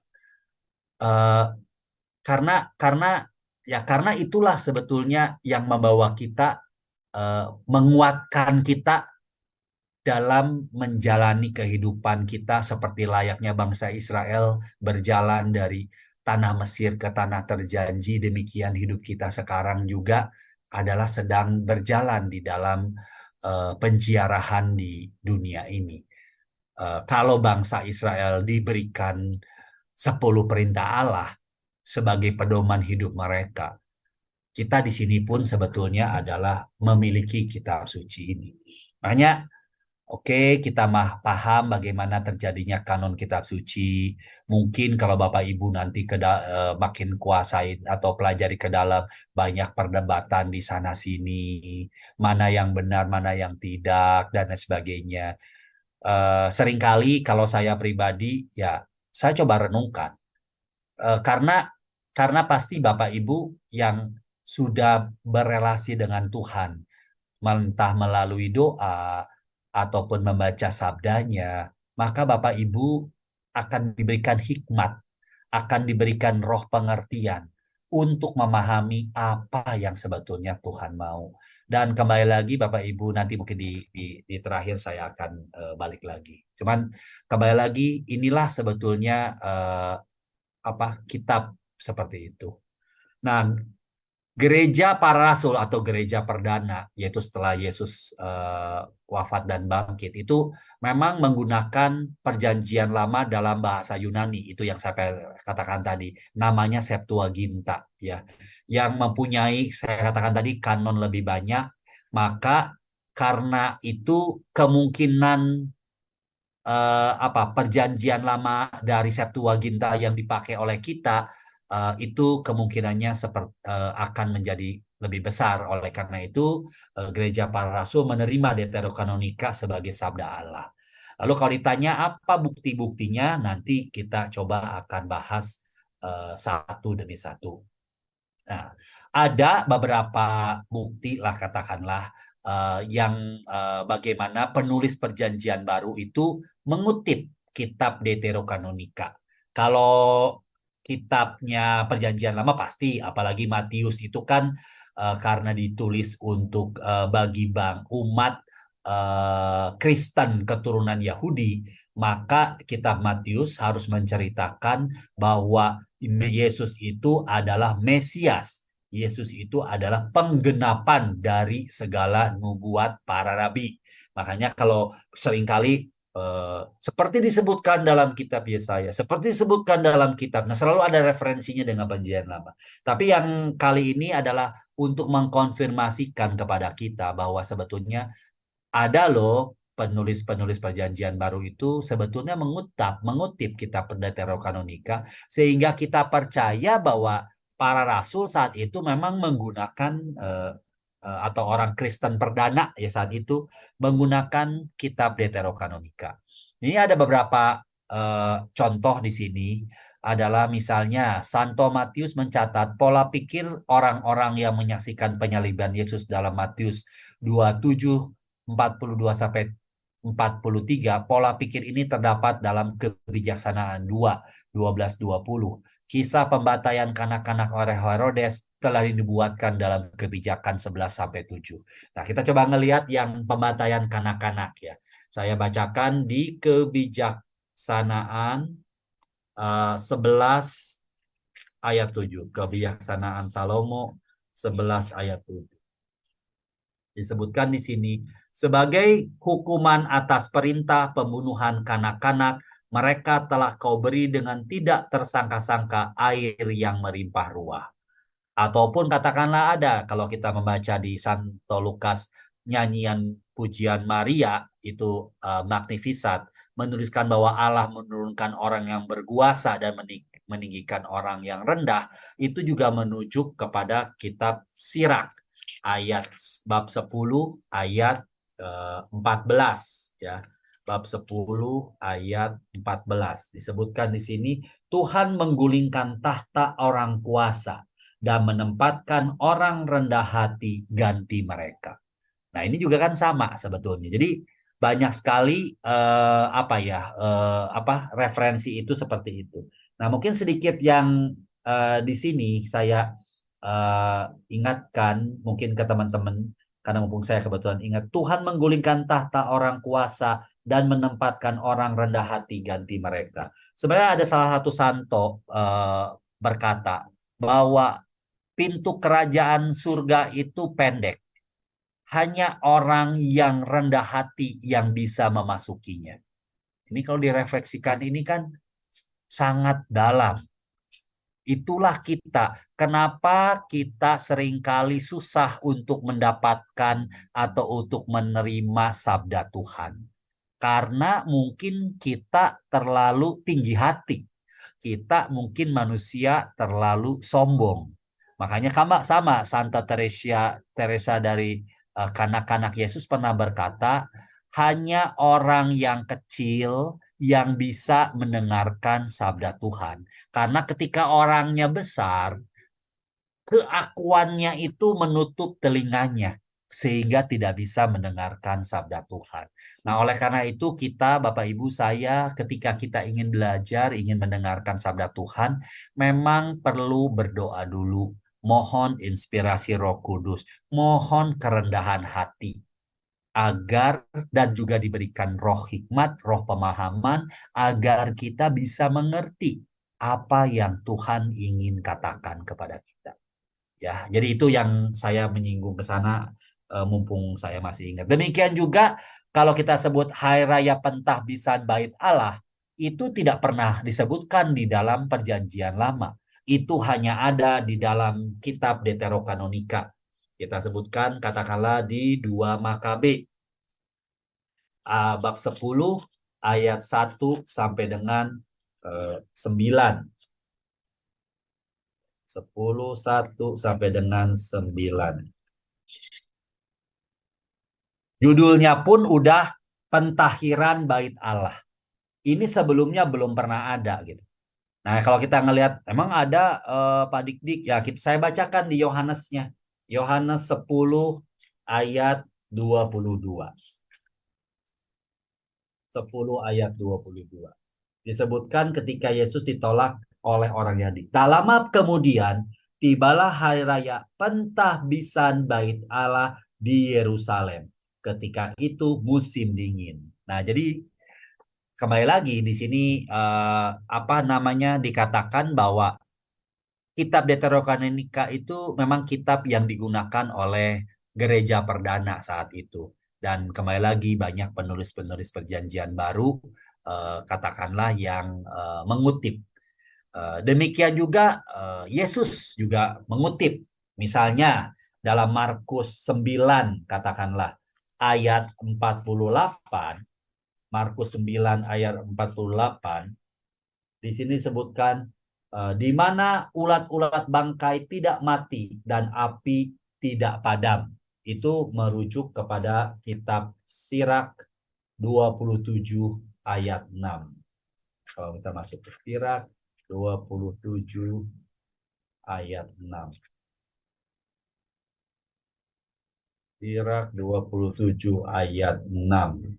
Eh, karena itulah sebetulnya yang membawa kita, menguatkan kita dalam menjalani kehidupan kita seperti layaknya bangsa Israel berjalan dari tanah Mesir ke tanah terjanji. Demikian hidup kita sekarang juga adalah sedang berjalan di dalam penjiarahan di dunia ini. Kalau bangsa Israel diberikan 10 perintah Allah sebagai pedoman hidup mereka, kita di sini pun sebetulnya adalah memiliki kitab suci ini. Makanya, oke, kita paham bagaimana terjadinya kanon kitab suci. Mungkin kalau Bapak Ibu nanti makin kuasai atau pelajari ke dalam, banyak perdebatan di sana sini, mana yang benar, mana yang tidak, dan lain sebagainya. Seringkali kalau saya pribadi, ya saya coba renungkan. Karena pasti Bapak Ibu yang sudah berelasi dengan Tuhan, entah melalui doa ataupun membaca sabdanya, maka Bapak Ibu akan diberikan hikmat, akan diberikan roh pengertian untuk memahami apa yang sebetulnya Tuhan mau. Dan kembali lagi Bapak Ibu, nanti mungkin di terakhir saya akan balik lagi. Cuman kembali lagi, inilah sebetulnya kitab seperti itu. Nah, gereja para rasul atau gereja perdana, yaitu setelah Yesus wafat dan bangkit, itu memang menggunakan perjanjian lama dalam bahasa Yunani. Itu yang saya katakan tadi, namanya Septuaginta, ya, yang mempunyai, saya katakan tadi, kanon lebih banyak. Maka karena itu kemungkinan perjanjian lama dari Septuaginta yang dipakai oleh kita itu kemungkinannya akan menjadi lebih besar. Oleh karena itu gereja para rasul menerima Deuterokanonika sebagai sabda Allah. Lalu kalau ditanya apa bukti-buktinya, nanti kita coba akan bahas satu demi satu. Nah, ada beberapa bukti lah, katakanlah, yang bagaimana penulis perjanjian baru itu mengutip kitab Deuterokanonika. Kalau kitabnya perjanjian lama pasti, apalagi Matius itu kan karena ditulis untuk bagi umat Kristen keturunan Yahudi, maka kitab Matius harus menceritakan bahwa Yesus itu adalah Mesias. Yesus itu adalah penggenapan dari segala nubuat para nabi. Makanya kalau seringkali seperti disebutkan dalam kitab Yesaya, seperti disebutkan dalam kitab, nah selalu ada referensinya dengan perjanjian lama. Tapi yang kali ini adalah untuk mengkonfirmasikan kepada kita bahwa sebetulnya ada loh penulis-penulis perjanjian baru itu sebetulnya mengutip kitab Deuterokanonika, sehingga kita percaya bahwa para rasul saat itu memang menggunakan atau orang Kristen perdana ya saat itu menggunakan kitab Deuterokanonika. Ini ada beberapa contoh di sini, adalah misalnya Santo Matius mencatat pola pikir orang-orang yang menyaksikan penyaliban Yesus dalam Matius 27 42 sampai 43. Pola pikir ini terdapat dalam Kebijaksanaan 2 12-20. Kisah pembantaian kanak-kanak oleh Herodes telah dibuatkan dalam Kebijakan 11 sampai 7. Nah, kita coba ngelihat yang pembantaian kanak-kanak ya. Saya bacakan di Kebijaksanaan 11 ayat 7. Kebijaksanaan Salomo 11 ayat 7. Disebutkan di sini, sebagai hukuman atas perintah pembunuhan kanak-kanak, mereka telah kau beri dengan tidak tersangka-sangka air yang melimpah ruah. Ataupun katakanlah ada, kalau kita membaca di Santo Lukas, nyanyian pujian Maria, itu Magnificat, menuliskan bahwa Allah menurunkan orang yang berkuasa dan meninggikan orang yang rendah, itu juga menuju kepada kitab Sirak ayat bab 10 ayat 14 ya. Bab 10 ayat 14 disebutkan di sini, Tuhan menggulingkan tahta orang kuasa dan menempatkan orang rendah hati ganti mereka. Nah, ini juga kan sama sebetulnya. Jadi banyak sekali apa ya apa referensi itu seperti itu. Nah, mungkin sedikit yang di sini saya eh, ingatkan mungkin ke teman-teman karena mumpung saya kebetulan ingat Tuhan menggulingkan tahta orang kuasa dan menempatkan orang rendah hati ganti mereka. Sebenarnya ada salah satu santo berkata bahwa pintu kerajaan surga itu pendek. Hanya orang yang rendah hati yang bisa memasukinya. Ini kalau direfleksikan ini kan sangat dalam. Itulah kita. Kenapa kita seringkali susah untuk mendapatkan atau untuk menerima sabda Tuhan? Karena mungkin kita terlalu tinggi hati. Kita mungkin manusia terlalu sombong. Makanya sama Santa Teresa dari kanak-kanak Yesus pernah berkata, hanya orang yang kecil yang bisa mendengarkan sabda Tuhan. Karena ketika orangnya besar, keakuannya itu menutup telinganya sehingga tidak bisa mendengarkan sabda Tuhan. Nah, oleh karena itu kita Bapak Ibu saya ketika kita ingin belajar, ingin mendengarkan sabda Tuhan, memang perlu berdoa dulu, mohon inspirasi Roh Kudus, mohon kerendahan hati agar dan juga diberikan roh hikmat, roh pemahaman agar kita bisa mengerti apa yang Tuhan ingin katakan kepada kita. Ya, jadi itu yang saya menyinggung ke sana mumpung saya masih ingat. Demikian juga kalau kita sebut Hari Raya Pentahbisan Bait Allah, itu tidak pernah disebutkan di dalam Perjanjian Lama. Itu hanya ada di dalam kitab Deuterokanonika. Kita sebutkan katakanlah di 2 Makabe bab 10 ayat 1 sampai dengan 9. 10, 1 sampai dengan 9. Judulnya pun udah Pentahiran Bait Allah. Ini sebelumnya belum pernah ada gitu. Nah, kalau kita ngelihat emang ada Pak Dik-Dik ya saya bacakan di Yohanesnya. Yohanes 10 ayat 22. 10 ayat 22. Disebutkan ketika Yesus ditolak oleh orang Yahudi. Tak lama kemudian tibalah hari raya Pentahbisan Bait Allah di Yerusalem. Ketika itu musim dingin. Nah, jadi kembali lagi di sini apa namanya dikatakan bahwa kitab Deuterokanonika itu memang kitab yang digunakan oleh gereja perdana saat itu. Dan kembali lagi banyak penulis-penulis perjanjian baru katakanlah yang mengutip. Demikian juga Yesus juga mengutip. Misalnya dalam Markus 9 katakanlah ayat 48, Markus 9 ayat 48, di sini disebutkan di mana ulat-ulat bangkai tidak mati dan api tidak padam. Itu merujuk kepada kitab Sirak 27 ayat 6. Kalau kita masuk ke Sirak 27 ayat 6. Sirak 27 ayat 6.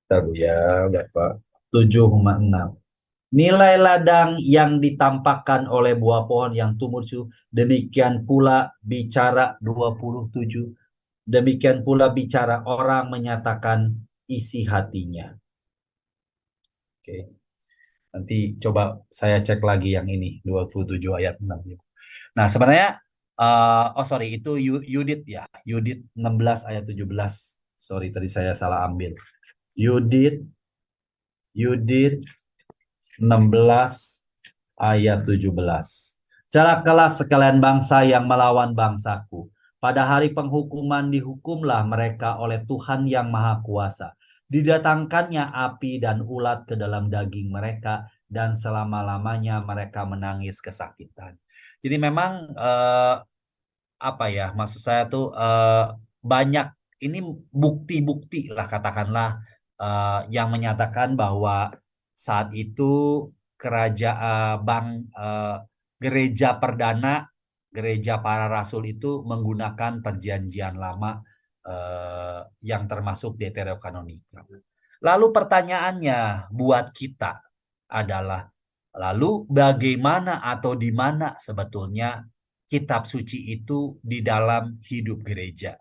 Bentar ya, Bapak. 7,6. Nilai ladang yang ditampakkan oleh buah pohon yang tumbuh demikian pula bicara 27. Demikian pula bicara orang menyatakan isi hatinya. Oke. Nanti coba saya cek lagi yang ini 27 ayat 6. Nah, sebenarnya sorry itu Yudit ya. Yudit 16 ayat 17. Sorry tadi saya salah ambil. Yudit 16 ayat 17. Celakalah sekalian bangsa yang melawan bangsaku. Pada hari penghukuman dihukumlah mereka oleh Tuhan yang Maha Kuasa. Didatangkannya api dan ulat ke dalam daging mereka dan selama-lamanya mereka menangis kesakitan. Jadi memang apa ya maksud saya tuh banyak ini bukti-bukti lah katakanlah yang menyatakan bahwa saat itu kerajaan gereja perdana gereja para rasul itu menggunakan perjanjian lama yang termasuk Deuterokanonika. Lalu pertanyaannya buat kita adalah, lalu bagaimana atau di mana sebetulnya kitab suci itu di dalam hidup gereja?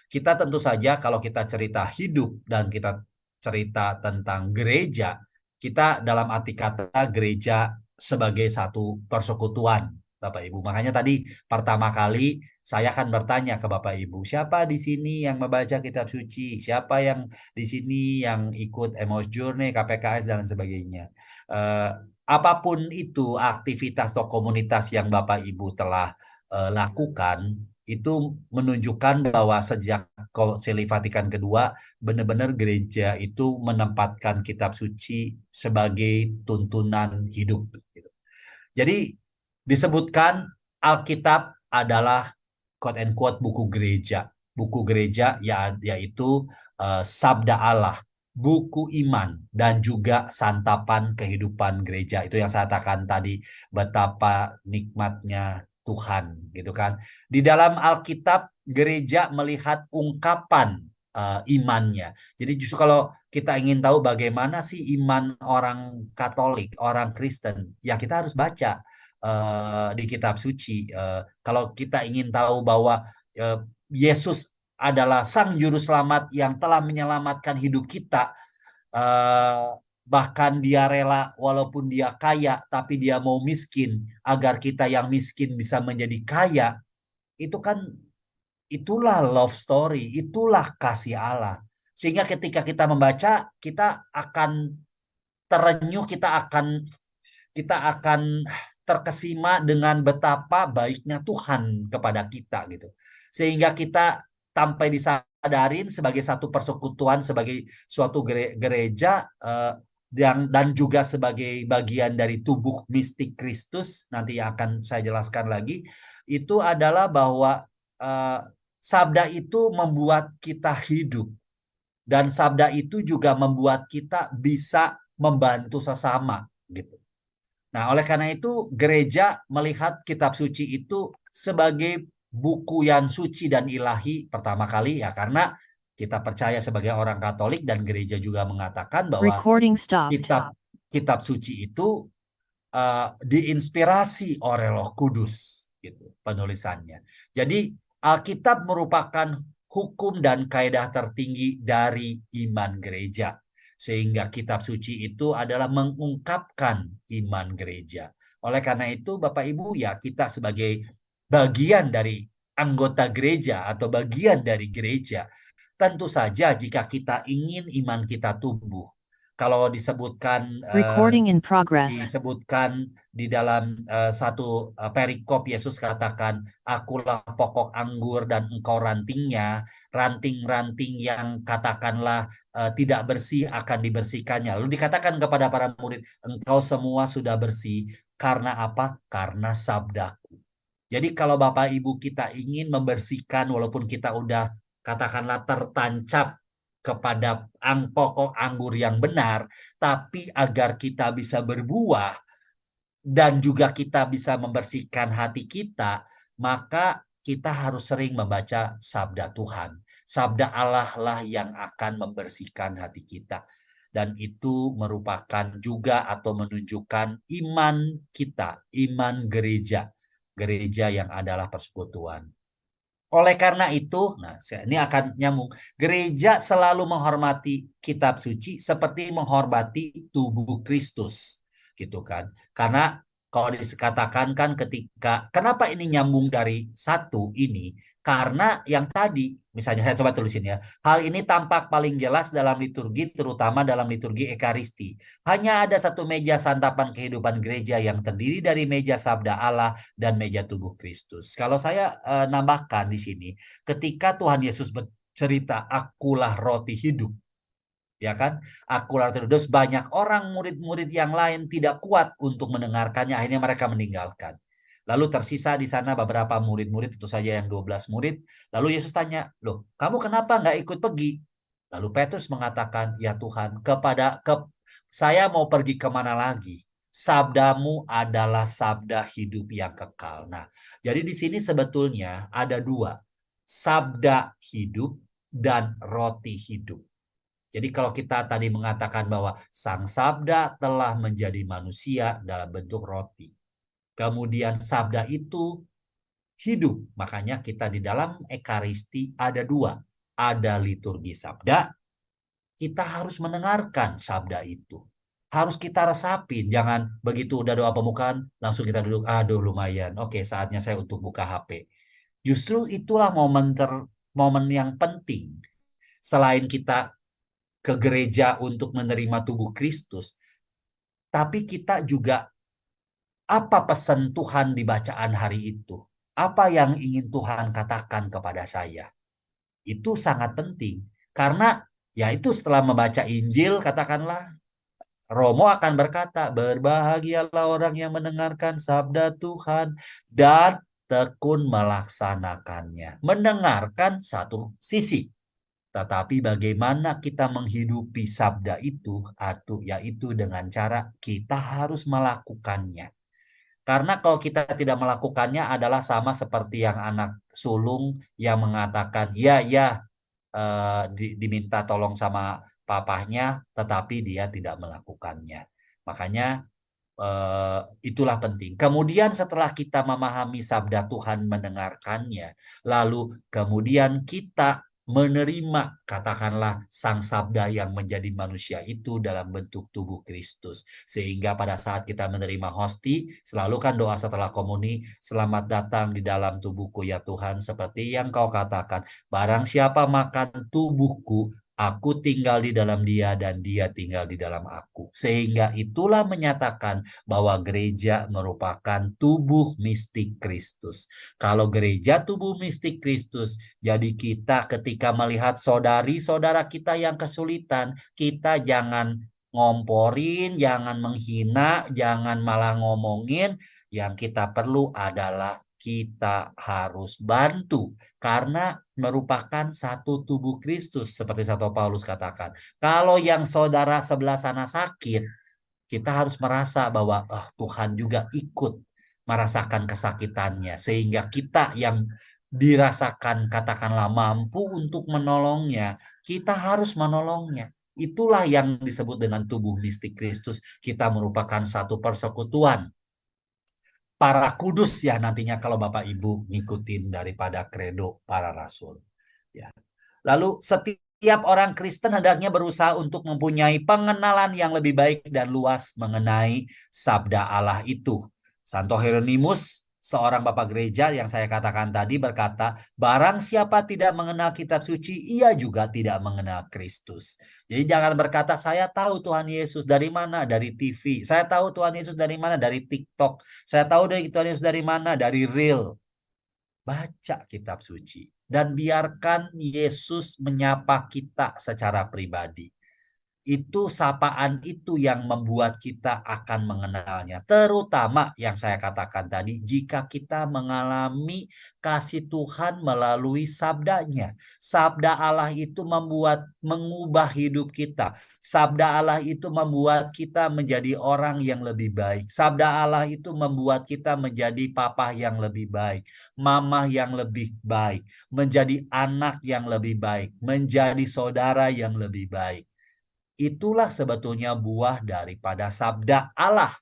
Kita tentu saja kalau kita cerita hidup dan kita cerita tentang gereja, kita dalam arti kata gereja sebagai satu persekutuan, Bapak Ibu. Makanya tadi pertama kali saya akan bertanya ke Bapak Ibu, siapa di sini yang membaca kitab suci? Siapa yang di sini yang ikut Emmaus Journey, KPKS dan sebagainya? Eh, Apapun itu aktivitas atau komunitas yang Bapak Ibu telah lakukan, itu menunjukkan bahwa sejak Konsili Vatikan kedua benar-benar gereja itu menempatkan kitab suci sebagai tuntunan hidup. Jadi disebutkan Alkitab adalah quote and quote buku gereja. Buku gereja yaitu Sabda Allah, buku iman, dan juga santapan kehidupan gereja. Itu yang saya katakan tadi, betapa nikmatnya Tuhan, gitu kan. Di dalam Alkitab, gereja melihat ungkapan imannya. Jadi justru kalau kita ingin tahu bagaimana sih iman orang Katolik, orang Kristen, ya kita harus baca di kitab suci. Kalau kita ingin tahu bahwa Yesus adalah Sang Juru Selamat yang telah menyelamatkan hidup kita, eh, bahkan dia rela walaupun dia kaya, tapi dia mau miskin agar kita yang miskin bisa menjadi kaya. Itu kan itulah love story, itulah kasih Allah. Sehingga ketika kita membaca, kita akan terenyuh, kita akan terkesima dengan betapa baiknya Tuhan kepada kita gitu. Sehingga kita sampai disadarin sebagai satu persekutuan, sebagai suatu gereja dan juga sebagai bagian dari tubuh mistik Kristus, nanti yang akan saya jelaskan lagi, itu adalah bahwa eh, sabda itu membuat kita hidup, dan sabda itu juga membuat kita bisa membantu sesama gitu. Nah, oleh karena itu gereja melihat kitab suci itu sebagai buku yang suci dan ilahi pertama kali, ya karena kita percaya sebagai orang Katolik, dan gereja juga mengatakan bahwa kitab kitab suci itu diinspirasi oleh Roh Kudus gitu penulisannya. Jadi Alkitab merupakan hukum dan kaidah tertinggi dari iman gereja. Sehingga kitab suci itu adalah mengungkapkan iman gereja. Oleh karena itu Bapak Ibu, ya kita sebagai bagian dari anggota gereja atau bagian dari gereja, tentu saja jika kita ingin iman kita tumbuh, kalau disebutkan di dalam satu perikop, Yesus katakan, akulah pokok anggur dan engkau rantingnya, ranting-ranting yang katakanlah tidak bersih akan dibersihkannya. Lalu dikatakan kepada para murid, engkau semua sudah bersih, karena apa? Karena sabdaku. Jadi kalau Bapak Ibu kita ingin membersihkan, walaupun kita udah katakanlah tertancap kepada pokok anggur yang benar, tapi agar kita bisa berbuah dan juga kita bisa membersihkan hati kita, maka kita harus sering membaca sabda Tuhan. Sabda Allah lah yang akan membersihkan hati kita. Dan itu merupakan juga atau menunjukkan iman kita, iman gereja. Gereja yang adalah persekutuan. Oleh karena itu, nah ini akan nyambung. Gereja selalu menghormati kitab suci seperti menghormati tubuh Kristus, gitu kan? Karena kalau dikatakan kan kenapa ini nyambung dari satu ini? Karena yang tadi, misalnya saya coba tulisin ya. Hal ini tampak paling jelas dalam liturgi, terutama dalam liturgi Ekaristi. Hanya ada satu meja santapan kehidupan gereja yang terdiri dari meja sabda Allah dan meja tubuh Kristus. Kalau saya nambahkan di sini, ketika Tuhan Yesus bercerita, akulah roti hidup, ya kan? Akulah roti hidup. Terus banyak orang murid-murid yang lain tidak kuat untuk mendengarkannya, akhirnya mereka meninggalkan. Lalu tersisa di sana beberapa murid-murid, tentu saja yang 12 murid. Lalu Yesus tanya, loh kamu kenapa nggak ikut pergi? Lalu Petrus mengatakan, ya Tuhan, saya mau pergi kemana lagi? Sabdamu adalah sabda hidup yang kekal. Nah, jadi di sini sebetulnya ada dua, sabda hidup dan roti hidup. Jadi kalau kita tadi mengatakan bahwa sang sabda telah menjadi manusia dalam bentuk roti. Kemudian sabda itu hidup. Makanya kita di dalam Ekaristi ada dua. Ada liturgi sabda, kita harus mendengarkan sabda itu. Harus kita resapin, jangan begitu udah doa pembukaan, langsung kita duduk, aduh lumayan, oke saatnya saya untuk buka HP. Justru itulah momen yang penting. Selain kita ke gereja untuk menerima tubuh Kristus, tapi kita juga apa pesan Tuhan di bacaan hari itu? Apa yang ingin Tuhan katakan kepada saya? Itu sangat penting. Karena ya itu setelah membaca Injil, katakanlah, Romo akan berkata, berbahagialah orang yang mendengarkan sabda Tuhan dan tekun melaksanakannya. Mendengarkan satu sisi. Tetapi bagaimana kita menghidupi sabda itu, yaitu dengan cara kita harus melakukannya. Karena kalau kita tidak melakukannya adalah sama seperti yang anak sulung yang mengatakan, ya, ya, diminta tolong sama papahnya, tetapi dia tidak melakukannya. Makanya itulah penting. Kemudian setelah kita memahami sabda Tuhan, mendengarkannya, lalu kemudian kita menerima, katakanlah, sang sabda yang menjadi manusia itu dalam bentuk tubuh Kristus. Sehingga pada saat kita menerima hosti, selalu kan doa setelah komuni, selamat datang di dalam tubuhku ya Tuhan, seperti yang kau katakan, barang siapa makan tubuhku, aku tinggal di dalam dia dan dia tinggal di dalam aku. Sehingga itulah menyatakan bahwa gereja merupakan tubuh mistik Kristus. Kalau gereja tubuh mistik Kristus, jadi kita ketika melihat saudari-saudara kita yang kesulitan, kita jangan ngomporin, jangan menghina, jangan malah ngomongin. Yang kita perlu adalah kita harus bantu karena merupakan satu tubuh Kristus seperti Satu Paulus katakan. Kalau yang saudara sebelah sana sakit, kita harus merasa bahwa Tuhan juga ikut merasakan kesakitannya sehingga kita yang dirasakan katakanlah mampu untuk menolongnya, kita harus menolongnya. Itulah yang disebut dengan tubuh mistik Kristus. Kita merupakan satu persekutuan para kudus ya nantinya kalau Bapak Ibu ngikutin daripada kredo para rasul. Ya. Lalu setiap orang Kristen hendaknya berusaha untuk mempunyai pengenalan yang lebih baik dan luas mengenai sabda Allah itu. Santo Hieronymus, seorang bapak gereja yang saya katakan tadi berkata, barang siapa tidak mengenal kitab suci, ia juga tidak mengenal Kristus. Jadi jangan berkata, saya tahu Tuhan Yesus dari mana? Dari TV. Saya tahu Tuhan Yesus dari mana? Dari TikTok. Saya tahu dari Tuhan Yesus dari mana? Dari Reel. Baca kitab suci dan biarkan Yesus menyapa kita secara pribadi. Itu sapaan itu yang membuat kita akan mengenalnya. Terutama yang saya katakan tadi, jika kita mengalami kasih Tuhan melalui sabdanya. Sabda Allah itu mengubah hidup kita. Sabda Allah itu membuat kita menjadi orang yang lebih baik. Sabda Allah itu membuat kita menjadi papa yang lebih baik. Mama yang lebih baik. Menjadi anak yang lebih baik. Menjadi saudara yang lebih baik. Itulah sebetulnya buah daripada sabda Allah.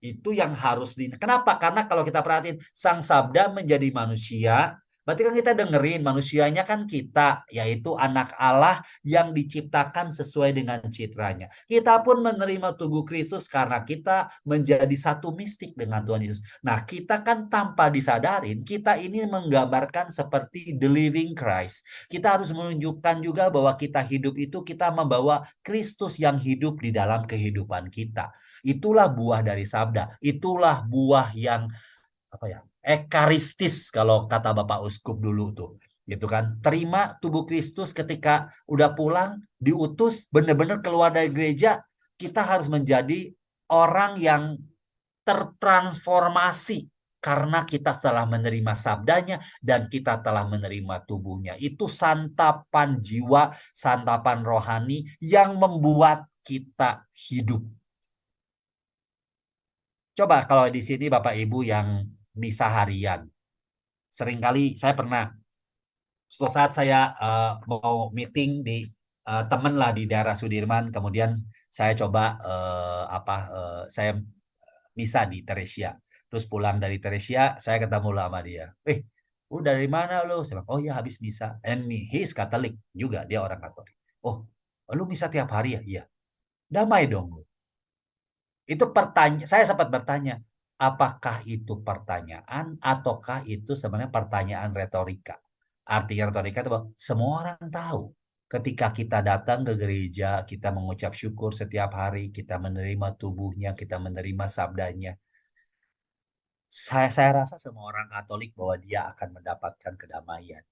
Itu yang harus Kenapa? Karena kalau kita perhatiin, sang sabda menjadi manusia, berarti kan kita dengerin manusianya kan kita, yaitu anak Allah yang diciptakan sesuai dengan citranya. Kita pun menerima tubuh Kristus karena kita menjadi satu mistik dengan Tuhan Yesus. Nah, kita kan tanpa disadarin, kita ini menggambarkan seperti the living Christ. Kita harus menunjukkan juga bahwa kita hidup itu kita membawa Kristus yang hidup di dalam kehidupan kita. Itulah buah dari sabda. Itulah buah yang ekaristis kalau kata Bapak Uskup dulu tuh. Gitu kan. Terima tubuh Kristus ketika udah pulang, diutus, benar-benar keluar dari gereja, kita harus menjadi orang yang tertransformasi karena kita telah menerima sabdanya dan kita telah menerima tubuhnya. Itu santapan jiwa, santapan rohani yang membuat kita hidup. Coba kalau di sini Bapak Ibu yang misa harian, seringkali saya pernah suatu saat saya mau meeting di temen lah di daerah Sudirman, kemudian saya coba saya misa di Teresia. Terus pulang dari Teresia, saya ketemu lah sama dia. Lu dari mana lu? Saya bilang, oh ya habis misa. And he is Catholic juga, dia orang Katolik. Oh, lu misa tiap hari ya? Iya. Damai dong lu. Itu saya sempat bertanya, apakah itu pertanyaan ataukah itu sebenarnya pertanyaan retorika? Artinya retorika itu bahwa semua orang tahu. Ketika kita datang ke gereja, kita mengucap syukur setiap hari, kita menerima tubuhnya, kita menerima sabdanya. Saya rasa semua orang Katolik bahwa dia akan mendapatkan kedamaian.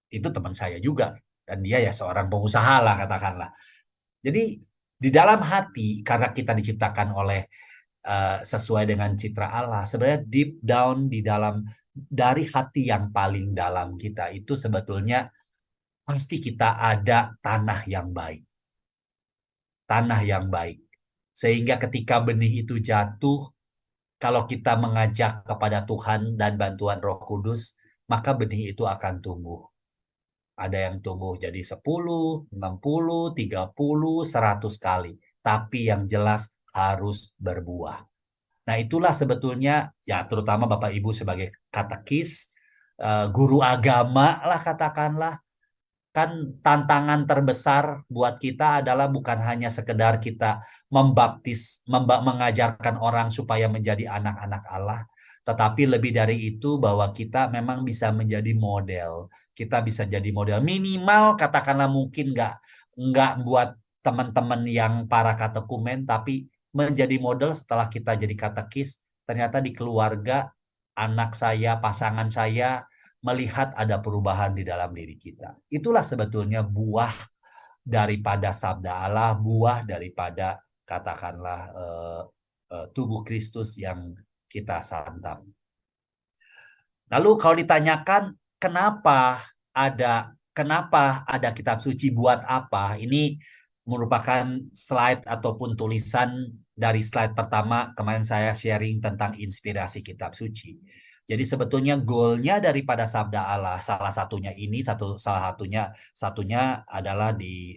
Itu teman saya juga. Dan dia ya seorang pengusaha lah katakanlah. Jadi di dalam hati, karena kita diciptakan oleh sesuai dengan citra Allah. Sebenarnya deep down di dalam dari hati yang paling dalam kita itu sebetulnya pasti kita ada tanah yang baik. Tanah yang baik. Sehingga ketika benih itu jatuh, kalau kita mengajak kepada Tuhan dan bantuan Roh Kudus, maka benih itu akan tumbuh. Ada yang tumbuh jadi 10, 60, 30, 100 kali. Tapi yang jelas harus berbuah. Nah, itulah sebetulnya ya terutama Bapak Ibu sebagai katekis, guru agama lah katakanlah, kan tantangan terbesar buat kita adalah bukan hanya sekedar kita mengajarkan orang supaya menjadi anak-anak Allah, tetapi lebih dari itu bahwa kita memang bisa menjadi model. Kita bisa jadi model minimal katakanlah mungkin nggak buat teman-teman yang para katekumen, tapi menjadi model setelah kita jadi katekis, ternyata di keluarga anak saya, pasangan saya melihat ada perubahan di dalam diri kita. Itulah sebetulnya buah daripada sabda Allah, buah daripada katakanlah tubuh Kristus yang kita santap. Lalu kalau ditanyakan kenapa ada kitab suci buat apa? Ini merupakan slide ataupun tulisan dari slide pertama kemarin saya sharing tentang inspirasi kitab suci. Jadi sebetulnya goalnya daripada sabda Allah salah satunya satunya adalah di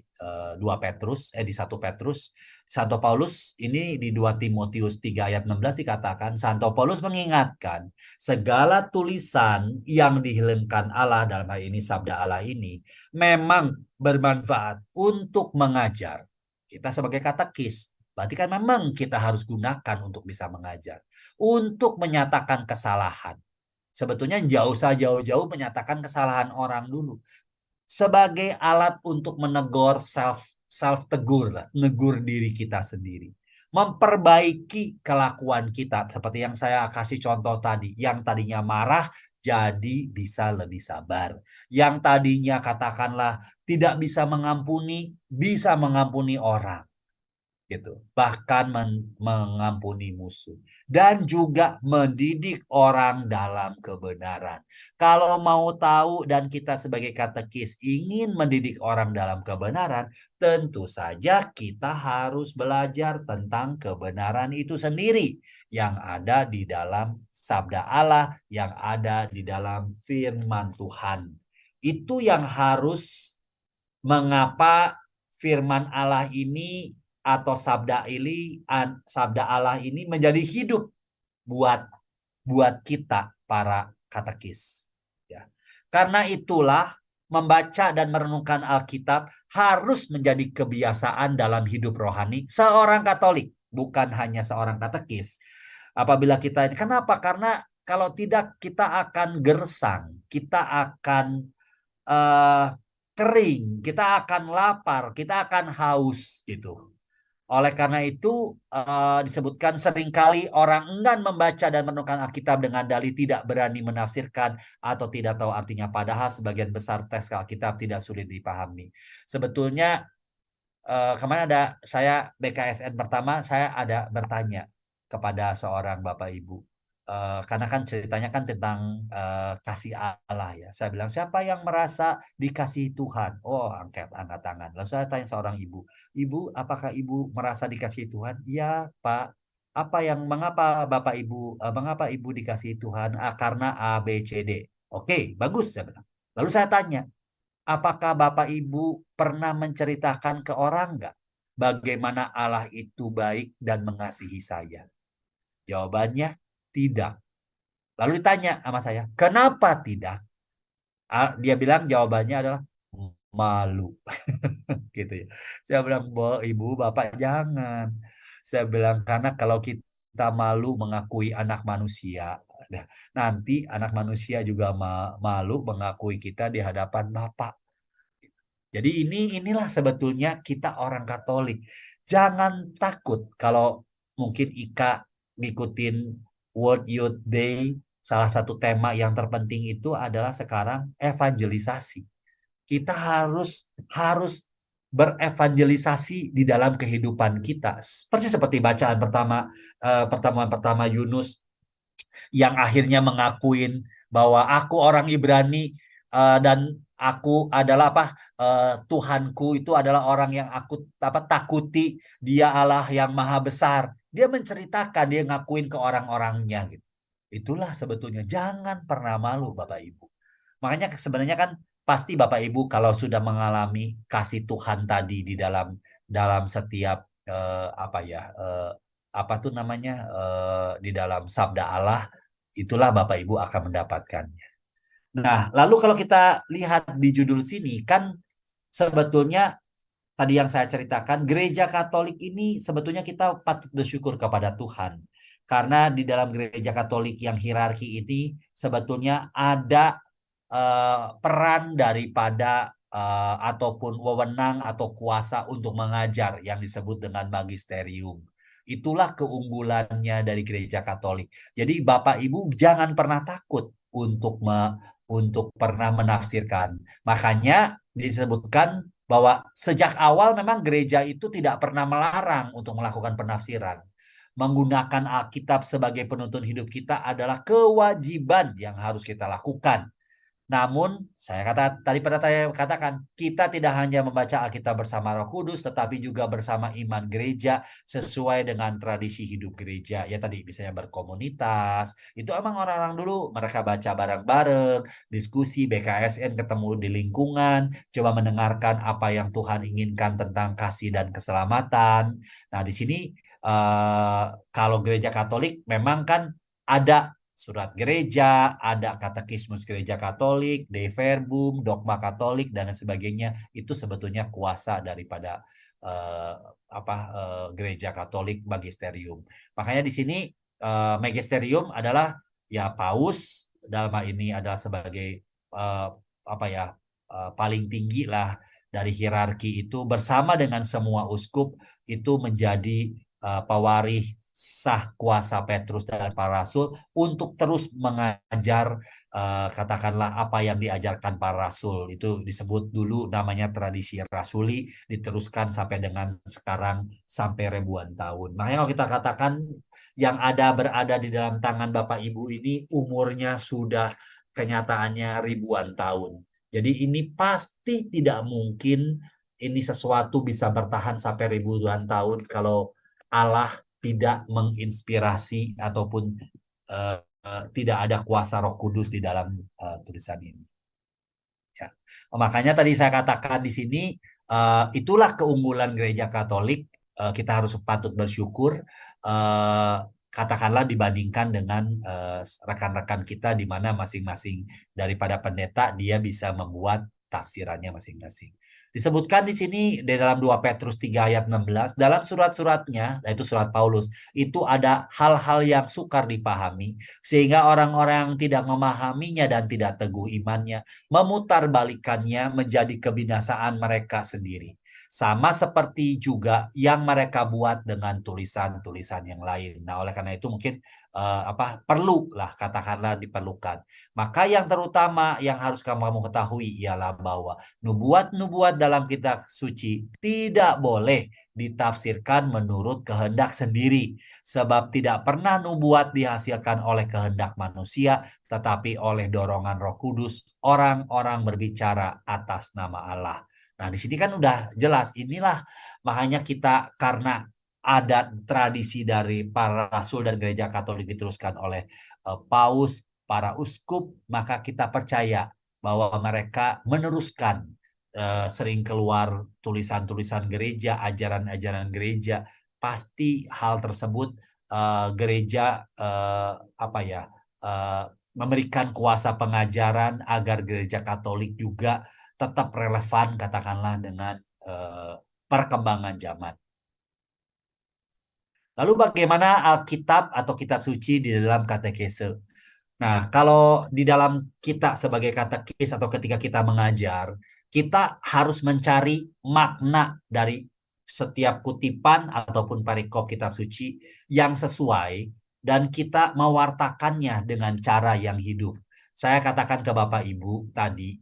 2 Petrus di 1 Petrus. Santo Paulus ini di 2 Timotius 3 ayat 16 dikatakan Santo Paulus mengingatkan segala tulisan yang dihilangkan Allah dalam hal ini sabda Allah ini memang bermanfaat untuk mengajar. Kita sebagai katekis, berarti kan memang kita harus gunakan untuk bisa mengajar. Untuk menyatakan kesalahan. Sebetulnya jauh jauh-jauh menyatakan kesalahan orang dulu. Sebagai alat untuk menegur self tegur, negur diri kita sendiri. Memperbaiki kelakuan kita seperti yang saya kasih contoh tadi, yang tadinya marah jadi bisa lebih sabar. Yang tadinya katakanlah tidak bisa mengampuni orang gitu. Bahkan mengampuni musuh dan juga mendidik orang dalam kebenaran. Kalau mau tahu dan kita sebagai katekis ingin mendidik orang dalam kebenaran, tentu saja kita harus belajar tentang kebenaran itu sendiri yang ada di dalam sabda Allah, yang ada di dalam firman Tuhan. Itu yang harus mengapa firman Allah ini atau sabda Allah ini menjadi hidup buat kita para katekis ya. Karena itulah membaca dan merenungkan Alkitab harus menjadi kebiasaan dalam hidup rohani seorang Katolik, bukan hanya seorang katekis. Apabila kita kenapa? Karena kalau tidak kita akan gersang, kita akan uh, kering, kita akan lapar, kita akan haus gitu. Oleh karena itu disebutkan seringkali orang enggan membaca dan merenungkan Alkitab dengan dalih tidak berani menafsirkan atau tidak tahu artinya. Padahal sebagian besar teks Alkitab tidak sulit dipahami. Sebetulnya kemarin ada saya BKSN pertama saya ada bertanya kepada seorang Bapak Ibu. Karena kan ceritanya kan tentang kasih Allah ya. Saya bilang siapa yang merasa dikasihi Tuhan? Oh, angkat tangan. Lalu saya tanya seorang ibu, Ibu, apakah ibu merasa dikasihi Tuhan? Iya, Pak. mengapa Ibu dikasihi Tuhan? Karena A, B, C, D. Oke, bagus saya bilang. Lalu saya tanya, apakah Bapak Ibu pernah menceritakan ke orang nggak bagaimana Allah itu baik dan mengasihi saya? Jawabannya tidak. Lalu ditanya sama saya, kenapa tidak? Dia bilang jawabannya adalah malu. Gitu ya. Saya bilang, Ibu, Bapak jangan. Saya bilang karena kalau kita malu mengakui anak manusia, nah, nanti anak manusia juga malu mengakui kita di hadapan Bapak. Jadi inilah sebetulnya kita orang Katolik. Jangan takut kalau mungkin Ika ngikutin World Youth Day, salah satu tema yang terpenting itu adalah sekarang evangelisasi. Kita harus harus berevangelisasi di dalam kehidupan kita. Seperti bacaan pertemuan pertama Yunus yang akhirnya mengakuin bahwa aku orang Ibrani, dan aku adalah Tuhanku itu adalah orang yang aku takuti, dia Allah yang maha besar. Dia menceritakan, dia ngakuin ke orang-orangnya gitu. Itulah sebetulnya, jangan pernah malu Bapak Ibu. Makanya sebenarnya kan pasti Bapak Ibu kalau sudah mengalami kasih Tuhan tadi di dalam dalam setiap apa tuh namanya, di dalam sabda Allah, itulah Bapak Ibu akan mendapatkannya. Nah, lalu kalau kita lihat di judul sini kan sebetulnya tadi yang saya ceritakan, gereja Katolik ini sebetulnya kita patut bersyukur kepada Tuhan. Karena di dalam gereja Katolik yang hierarki ini sebetulnya ada peran daripada ataupun wewenang atau kuasa untuk mengajar yang disebut dengan magisterium. Itulah keunggulannya dari gereja Katolik. Jadi Bapak Ibu jangan pernah takut untuk pernah menafsirkan. Makanya disebutkan bahwa sejak awal memang gereja itu tidak pernah melarang untuk melakukan penafsiran. Menggunakan Alkitab sebagai penuntun hidup kita adalah kewajiban yang harus kita lakukan. Namun, tadi saya katakan, kita tidak hanya membaca Alkitab bersama Roh Kudus, tetapi juga bersama iman gereja sesuai dengan tradisi hidup gereja. Ya tadi, misalnya berkomunitas. Itu emang orang-orang dulu, mereka baca bareng-bareng, diskusi, BKSN, ketemu di lingkungan, coba mendengarkan apa yang Tuhan inginkan tentang kasih dan keselamatan. Nah, di sini, kalau gereja Katolik memang kan ada surat gereja, ada katekismus gereja Katolik, Dei Verbum, dogma Katolik dan sebagainya. Itu sebetulnya kuasa daripada gereja Katolik magisterium. Makanya di sini magisterium adalah ya paus, dalam hal ini adalah sebagai paling tinggi lah dari hierarki itu, bersama dengan semua uskup itu menjadi pewaris sah kuasa Petrus dan para rasul untuk terus mengajar, katakanlah apa yang diajarkan para rasul. Itu disebut dulu namanya tradisi rasuli, diteruskan sampai dengan sekarang sampai ribuan tahun. Makanya kalau kita katakan yang berada di dalam tangan Bapak Ibu ini umurnya sudah kenyataannya ribuan tahun. Jadi ini pasti tidak mungkin ini sesuatu bisa bertahan sampai ribuan tahun kalau Allah tidak menginspirasi ataupun tidak ada kuasa Roh Kudus di dalam tulisan ini. Ya. Makanya tadi saya katakan di sini, itulah keunggulan gereja Katolik. Kita harus patut bersyukur, katakanlah dibandingkan dengan rekan-rekan kita di mana masing-masing daripada pendeta dia bisa membuat tafsirannya masing-masing. Disebutkan di sini di dalam 2 Petrus 3 ayat 16, dalam surat-suratnya, yaitu surat Paulus, itu ada hal-hal yang sukar dipahami, sehingga orang-orang yang tidak memahaminya dan tidak teguh imannya memutarbalikannya menjadi kebinasaan mereka sendiri. Sama seperti juga yang mereka buat dengan tulisan-tulisan yang lain. Nah, oleh karena itu mungkin perlu lah, katakanlah diperlukan. Maka yang terutama yang harus kamu ketahui ialah bahwa nubuat-nubuat dalam kitab suci tidak boleh ditafsirkan menurut kehendak sendiri. Sebab tidak pernah nubuat dihasilkan oleh kehendak manusia, tetapi oleh dorongan Roh Kudus, orang-orang berbicara atas nama Allah. Nah, di sini kan udah jelas, inilah makanya kita karena adat tradisi dari para rasul dan gereja Katolik diteruskan oleh paus, para uskup, maka kita percaya bahwa mereka meneruskan, sering keluar tulisan-tulisan gereja, ajaran-ajaran gereja. Pasti hal tersebut gereja apa ya eh, memberikan kuasa pengajaran agar gereja Katolik juga tetap relevan, katakanlah, dengan perkembangan zaman. Lalu bagaimana Alkitab atau kitab suci di dalam katekese? Nah, kalau di dalam kita sebagai katekis atau ketika kita mengajar, kita harus mencari makna dari setiap kutipan ataupun perikop kitab suci yang sesuai dan kita mewartakannya dengan cara yang hidup. Saya katakan ke Bapak Ibu tadi,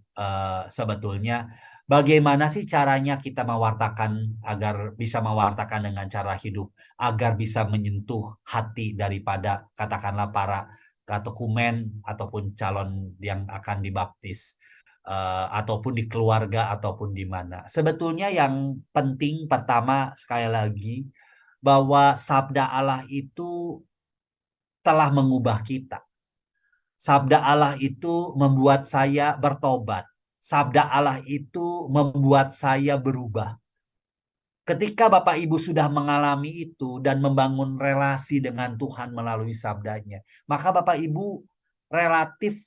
sebetulnya bagaimana sih caranya kita mewartakan agar bisa mewartakan dengan cara hidup, agar bisa menyentuh hati daripada katakanlah para katekumen ataupun calon yang akan dibaptis, ataupun di keluarga ataupun di mana. Sebetulnya yang penting pertama sekali lagi bahwa sabda Allah itu telah mengubah kita. Sabda Allah itu membuat saya bertobat. Sabda Allah itu membuat saya berubah. Ketika Bapak Ibu sudah mengalami itu dan membangun relasi dengan Tuhan melalui sabdanya, maka Bapak Ibu relatif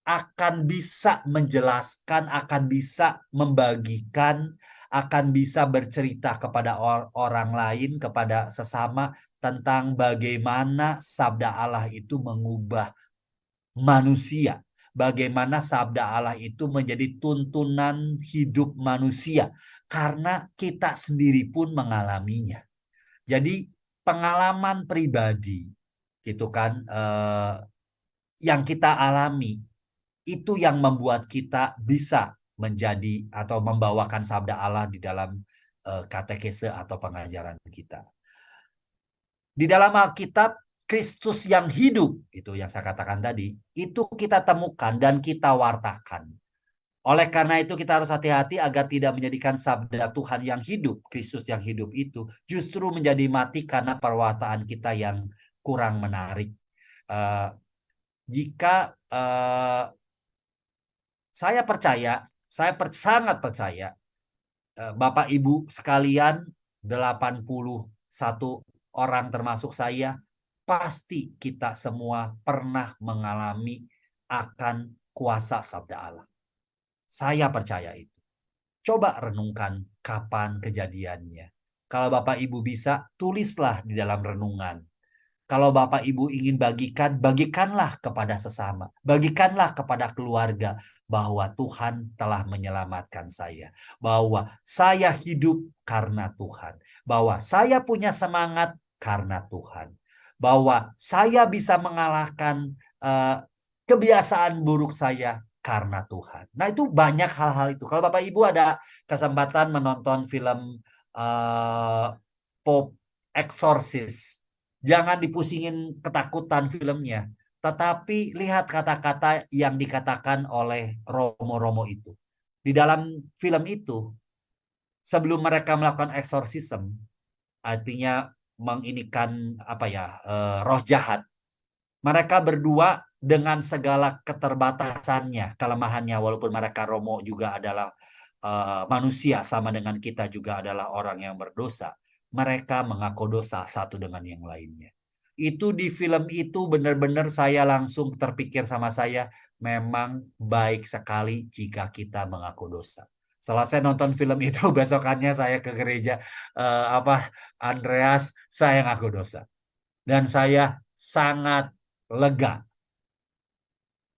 akan bisa menjelaskan, akan bisa membagikan, akan bisa bercerita kepada orang lain, kepada sesama tentang bagaimana sabda Allah itu mengubah manusia. Bagaimana sabda Allah itu menjadi tuntunan hidup manusia. Karena kita sendiri pun mengalaminya. Jadi pengalaman pribadi gitu kan, yang kita alami itu yang membuat kita bisa menjadi atau membawakan sabda Allah di dalam katekese atau pengajaran kita. Di dalam Alkitab, Kristus yang hidup, itu yang saya katakan tadi, itu kita temukan dan kita wartakan. Oleh karena itu kita harus hati-hati agar tidak menjadikan sabda Tuhan yang hidup, Kristus yang hidup itu justru menjadi mati karena perwataan kita yang kurang menarik. Jika saya percaya, sangat percaya, Bapak Ibu sekalian, 81 orang termasuk saya, pasti kita semua pernah mengalami akan kuasa sabda Allah. Saya percaya itu. Coba renungkan kapan kejadiannya. Kalau Bapak Ibu bisa, tulislah di dalam renungan. Kalau Bapak Ibu ingin bagikan, bagikanlah kepada sesama. Bagikanlah kepada keluarga bahwa Tuhan telah menyelamatkan saya. Bahwa saya hidup karena Tuhan. Bahwa saya punya semangat karena Tuhan. Bahwa saya bisa mengalahkan kebiasaan buruk saya karena Tuhan. Nah, itu banyak hal-hal itu. Kalau Bapak Ibu ada kesempatan menonton film Pope Exorcist, jangan dipusingin ketakutan filmnya, tetapi lihat kata-kata yang dikatakan oleh Romo-Romo itu. Di dalam film itu, sebelum mereka melakukan exorcism, artinya menginikan apa ya, roh jahat, mereka berdua dengan segala keterbatasannya, kelemahannya, walaupun mereka Romo juga adalah manusia sama dengan kita juga adalah orang yang berdosa. Mereka mengaku dosa satu dengan yang lainnya. Itu di film itu benar-benar saya langsung terpikir sama saya, memang baik sekali jika kita mengaku dosa. Selesai nonton film itu, besokannya saya ke gereja, Andreas, saya ngaku dosa. Dan saya sangat lega.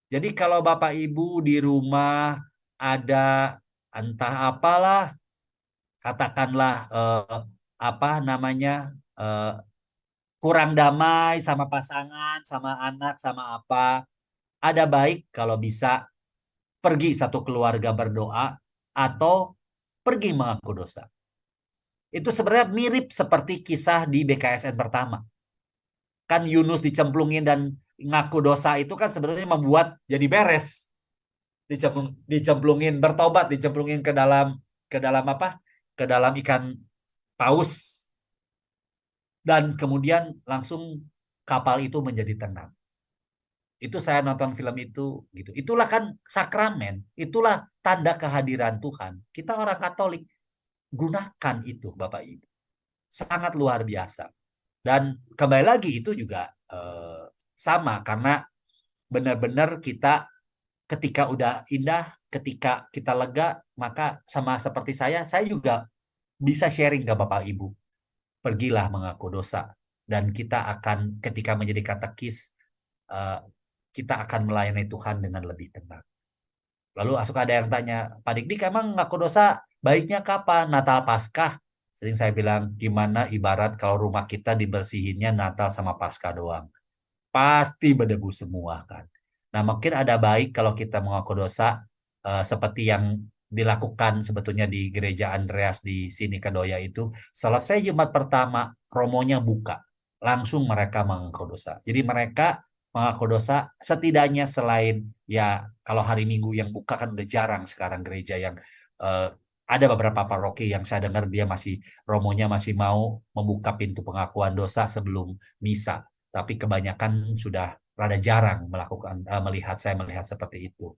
Jadi kalau Bapak Ibu di rumah ada entah apalah, katakanlah apa namanya, eh, kurang damai sama pasangan, sama anak, sama apa, ada baik kalau bisa pergi satu keluarga berdoa atau pergi mengaku dosa. Itu sebenarnya mirip seperti kisah di BKSN pertama. Kan Yunus dicemplungin dan ngaku dosa itu kan sebenarnya membuat jadi beres. Dicemplungin bertobat, dicemplungin ke dalam apa? Ke dalam ikan paus. dan kemudian langsung kapal itu menjadi tenang. Itu saya nonton film itu gitu. Itulah kan sakramen, itulah tanda kehadiran Tuhan. Kita orang Katolik gunakan itu Bapak Ibu. Sangat luar biasa. Dan kembali lagi itu juga sama karena benar-benar kita ketika udah indah, ketika kita lega, maka sama seperti saya juga bisa sharing ke Bapak Ibu. Pergilah mengaku dosa. Dan kita akan ketika menjadi katekis, eh, kita akan melayani Tuhan dengan lebih tenang. Lalu suka ada yang tanya, Pak Dik emang ngaku dosa baiknya kapan? Natal Paskah? Sering saya bilang, gimana ibarat kalau rumah kita dibersihinnya Natal sama Paskah doang. Pasti berdebu semua kan. Nah mungkin ada baik kalau kita mengaku dosa seperti yang dilakukan sebetulnya di gereja Andreas di sini Kedoya itu. Selesai Jumat pertama, romonya buka. Langsung mereka mengaku dosa. Jadi mereka mengaku dosa setidaknya selain ya kalau hari Minggu yang buka kan udah jarang sekarang gereja yang eh, ada beberapa paroki yang saya dengar dia masih romonya masih mau membuka pintu pengakuan dosa sebelum misa, tapi kebanyakan sudah rada jarang melakukan melihat saya melihat seperti itu.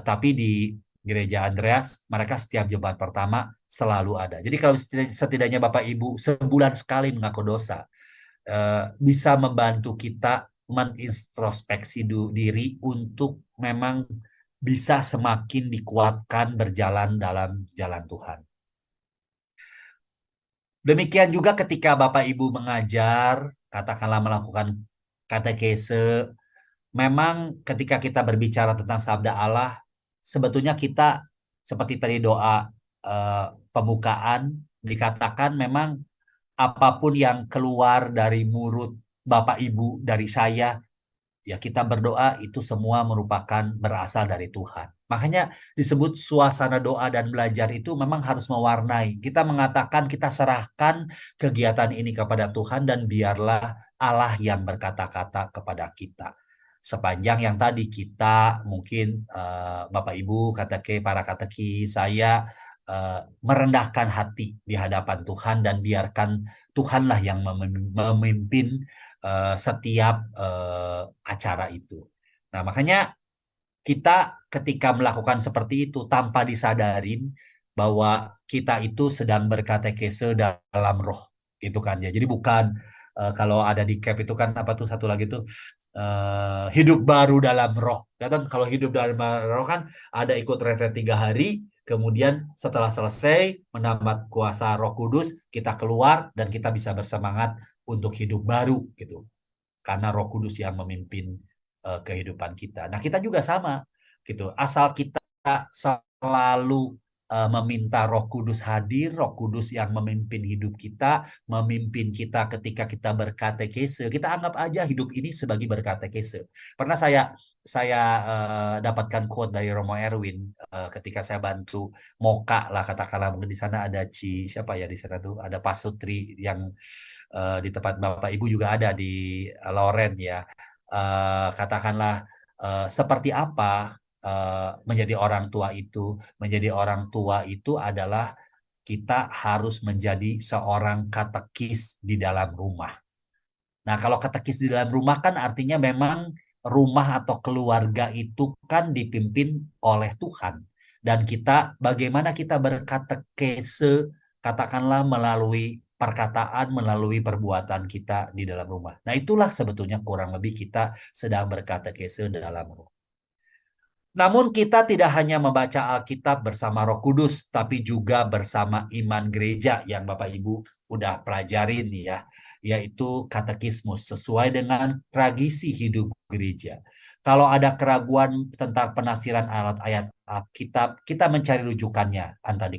Tapi di Gereja Andreas mereka setiap Jumat pertama selalu ada. Jadi kalau setidaknya Bapak Ibu sebulan sekali mengaku dosa, bisa membantu kita menintrospeksi diri untuk memang bisa semakin dikuatkan berjalan dalam jalan Tuhan. Demikian juga ketika Bapak Ibu mengajar, katakanlah melakukan katekese, memang ketika kita berbicara tentang sabda Allah, sebetulnya kita seperti tadi doa eh, pembukaan dikatakan memang apapun yang keluar dari mulut Bapak Ibu dari saya, ya kita berdoa itu semua merupakan berasal dari Tuhan. Makanya disebut suasana doa dan belajar itu memang harus mewarnai. Kita mengatakan kita serahkan kegiatan ini kepada Tuhan dan biarlah Allah yang berkata-kata kepada kita. Sepanjang yang tadi kita mungkin Bapak Ibu para kateki saya merendahkan hati di hadapan Tuhan dan biarkan Tuhanlah yang memimpin setiap acara itu. Nah, makanya kita ketika melakukan seperti itu tanpa disadarin bahwa kita itu sedang berkatekese dalam roh, gitu kan ya. Jadi bukan kalau ada di CAP itu kan apa tuh satu lagi tuh hidup baru dalam roh. Ya kan kalau hidup dalam roh kan ada ikut retret 3 hari, kemudian setelah selesai mendapat kuasa Roh Kudus, kita keluar dan kita bisa bersemangat untuk hidup baru gitu. Karena Roh Kudus yang memimpin kehidupan kita. Nah, kita juga sama gitu. Asal kita selalu meminta Roh Kudus hadir, Roh Kudus yang memimpin hidup kita, memimpin kita ketika kita berkatekese. Kita anggap aja hidup ini sebagai berkatekese. Pernah saya dapatkan quote dari Romo Erwin ketika saya bantu Moka lah katakanlah, mungkin di sana ada siapa ya di sana tuh ada Pasutri yang di tempat Bapak Ibu juga ada di Loren ya. Katakanlah seperti apa menjadi orang tua itu. Menjadi orang tua itu adalah kita harus menjadi seorang katekis di dalam rumah. Nah, kalau katekis di dalam rumah kan artinya memang rumah atau keluarga itu kan dipimpin oleh Tuhan. Dan kita, bagaimana kita berkatekese, katakanlah melalui perkataan, melalui perbuatan kita di dalam rumah. Nah, itulah sebetulnya kurang lebih kita sedang berkatekese dalam rumah. Namun kita tidak hanya membaca Alkitab bersama Roh Kudus, tapi juga bersama iman gereja yang Bapak Ibu udah pelajarin ya, yaitu katekismus sesuai dengan tradisi hidup gereja. Kalau ada keraguan tentang penafsiran ayat Alkitab, kita mencari rujukannya, antara di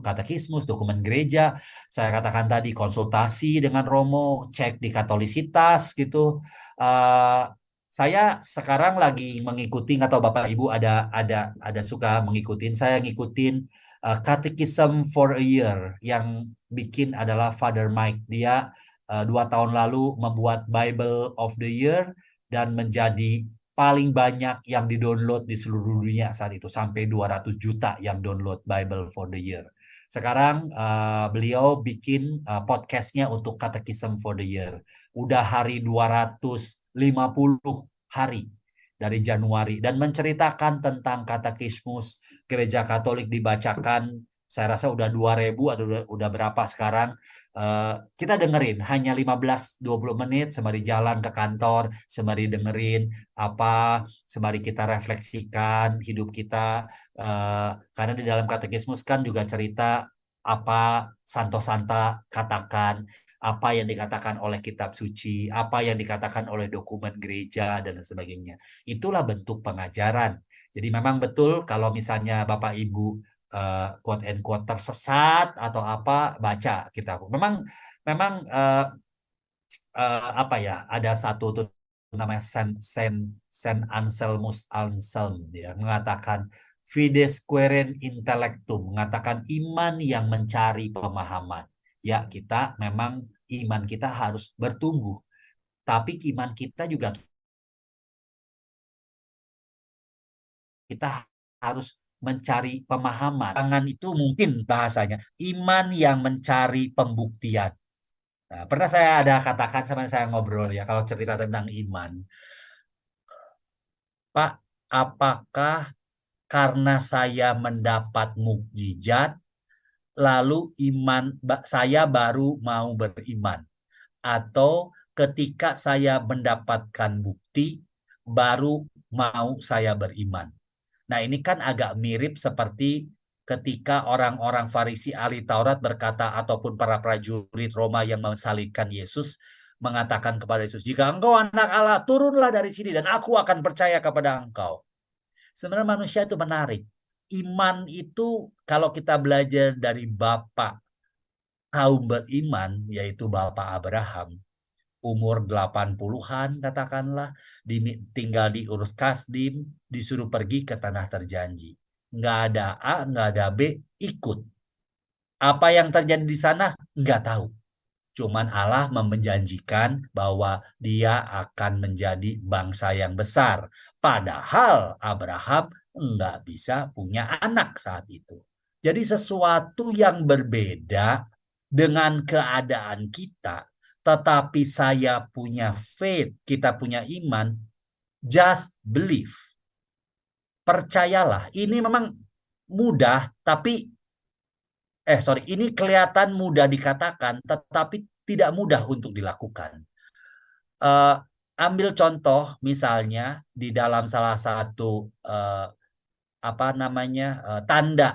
katekismus, dokumen gereja, saya katakan tadi konsultasi dengan Romo, cek di katolisitas gitu. Uh, saya sekarang lagi mengikuti atau Bapak Ibu ada suka ngikutin. Saya ngikutin Catechism for a Year yang bikin adalah Father Mike. Dia 2 tahun lalu membuat Bible of the Year dan menjadi paling banyak yang didownload di seluruh dunia saat itu, sampai 200 juta yang download Bible for the Year. Sekarang beliau bikin podcastnya untuk Catechism for the Year. Udah hari 250 hari dari Januari. Dan menceritakan tentang katekismus gereja Katolik dibacakan. Saya rasa udah 2000 atau udah berapa sekarang. Kita dengerin hanya 15-20 menit sembari jalan ke kantor, sembari dengerin apa, sembari kita refleksikan hidup kita. Karena di dalam katekismus kan juga cerita apa Santo Santa katakan, apa yang dikatakan oleh kitab suci, apa yang dikatakan oleh dokumen gereja, dan sebagainya. Itulah bentuk pengajaran. Jadi memang betul kalau misalnya Bapak Ibu quote and quote tersesat atau apa, baca kitab. Memang memang apa ya, ada satu tuh namanya Saint Anselmus Anselm, dia mengatakan fides querens intellectum, mengatakan iman yang mencari pemahaman. Ya, kita memang iman kita harus bertumbuh, tapi iman kita juga kita harus mencari pemahaman. Jangan itu mungkin bahasanya iman yang mencari pembuktian. Nah, pernah saya ada katakan sama saya ngobrol ya, kalau cerita tentang iman, Pak, apakah karena saya mendapat mukjizat, lalu saya baru mau beriman? Atau ketika saya mendapatkan bukti, baru mau saya beriman? Nah, ini kan agak mirip seperti ketika orang-orang Farisi ahli Taurat berkata, ataupun para prajurit Roma yang mensalibkan Yesus, mengatakan kepada Yesus, jika engkau anak Allah, turunlah dari sini dan aku akan percaya kepada engkau. Sebenarnya manusia itu menarik. Iman itu kalau kita belajar dari bapak kaum beriman, yaitu Bapak Abraham, umur 80-an katakanlah, tinggal di Ur Kasdim, disuruh pergi ke tanah terjanji. Nggak ada A, nggak ada B, ikut. Apa yang terjadi di sana? Nggak tahu. Cuman Allah menjanjikan bahwa dia akan menjadi bangsa yang besar. Padahal Abraham nggak bisa punya anak saat itu. Jadi sesuatu yang berbeda dengan keadaan kita, tetapi saya punya faith, kita punya iman, just believe. Percayalah, ini memang mudah, tapi ini kelihatan mudah dikatakan, tetapi tidak mudah untuk dilakukan. Ambil contoh misalnya di dalam salah satu tanda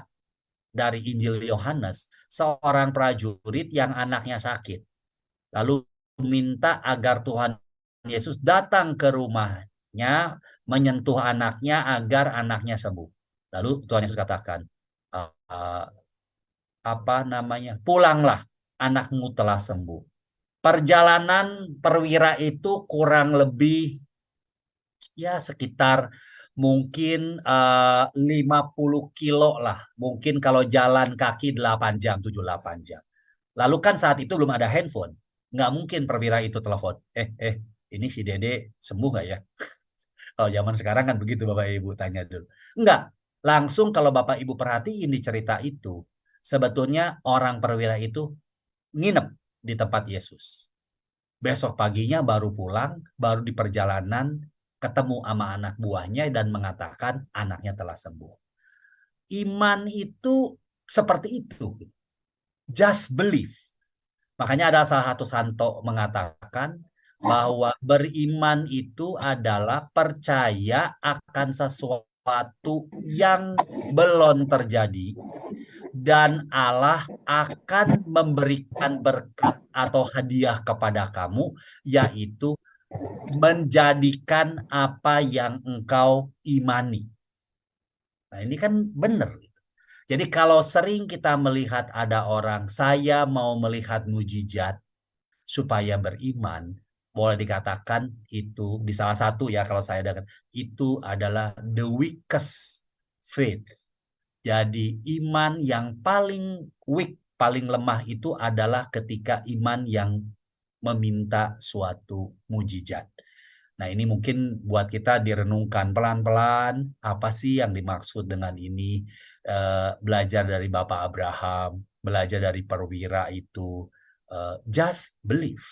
dari Injil Yohanes, seorang prajurit yang anaknya sakit, lalu minta agar Tuhan Yesus datang ke rumahnya, menyentuh anaknya agar anaknya sembuh. Lalu Tuhan Yesus katakan, pulanglah, anakmu telah sembuh. Perjalanan perwira itu kurang lebih ya sekitar mungkin 50 kilo lah. Mungkin kalau jalan kaki 8 jam, 7-8 jam. Lalu kan saat itu belum ada handphone. Nggak mungkin perwira itu telepon. Ini si Dede sembuh nggak ya? Kalau zaman sekarang kan begitu Bapak Ibu tanya dulu. Enggak. Langsung kalau Bapak Ibu perhatiin di cerita itu, sebetulnya orang perwira itu nginep di tempat Yesus. Besok paginya baru pulang, baru di perjalanan ketemu sama anak buahnya dan mengatakan anaknya telah sembuh. Iman itu seperti itu. Just believe. Makanya ada salah satu santo mengatakan bahwa beriman itu adalah percaya akan sesuatu yang belum terjadi dan Allah akan memberikan berkat atau hadiah kepada kamu, yaitu menjadikan apa yang engkau imani. Nah, ini kan benar. Jadi kalau sering kita melihat ada orang, saya mau melihat mujizat supaya beriman, boleh dikatakan itu di salah satu ya, kalau saya dengar, itu adalah the weakest faith. Jadi iman yang paling weak, paling lemah itu adalah ketika iman yang meminta suatu mujizat. Nah, ini mungkin buat kita direnungkan pelan-pelan, apa sih yang dimaksud dengan ini? belajar dari Bapak Abraham, belajar dari perwira itu. Just believe.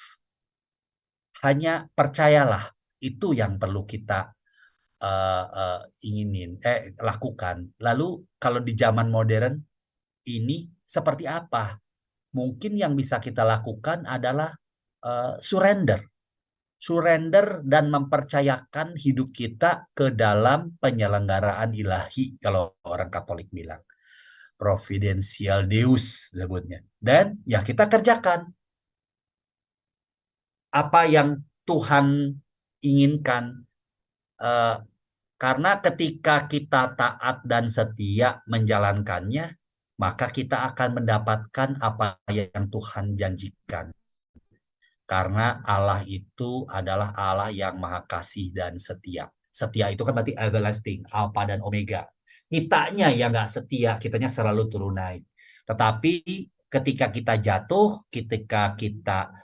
Hanya percayalah. Itu yang perlu kita inginin, lakukan. Lalu kalau di zaman modern ini seperti apa? Mungkin yang bisa kita lakukan adalah surrender. Surrender dan mempercayakan hidup kita ke dalam penyelenggaraan ilahi, kalau orang Katolik bilang. Providential Deus sebutnya. Dan ya kita kerjakan apa yang Tuhan inginkan. Eh, karena ketika kita taat dan setia menjalankannya, maka kita akan mendapatkan apa yang Tuhan janjikan. Karena Allah itu adalah Allah yang maha kasih dan setia. Setia itu kan berarti everlasting, Alpha dan Omega. Kitanya yang nggak setia, kitanya selalu turun naik. Tetapi ketika kita jatuh, ketika kita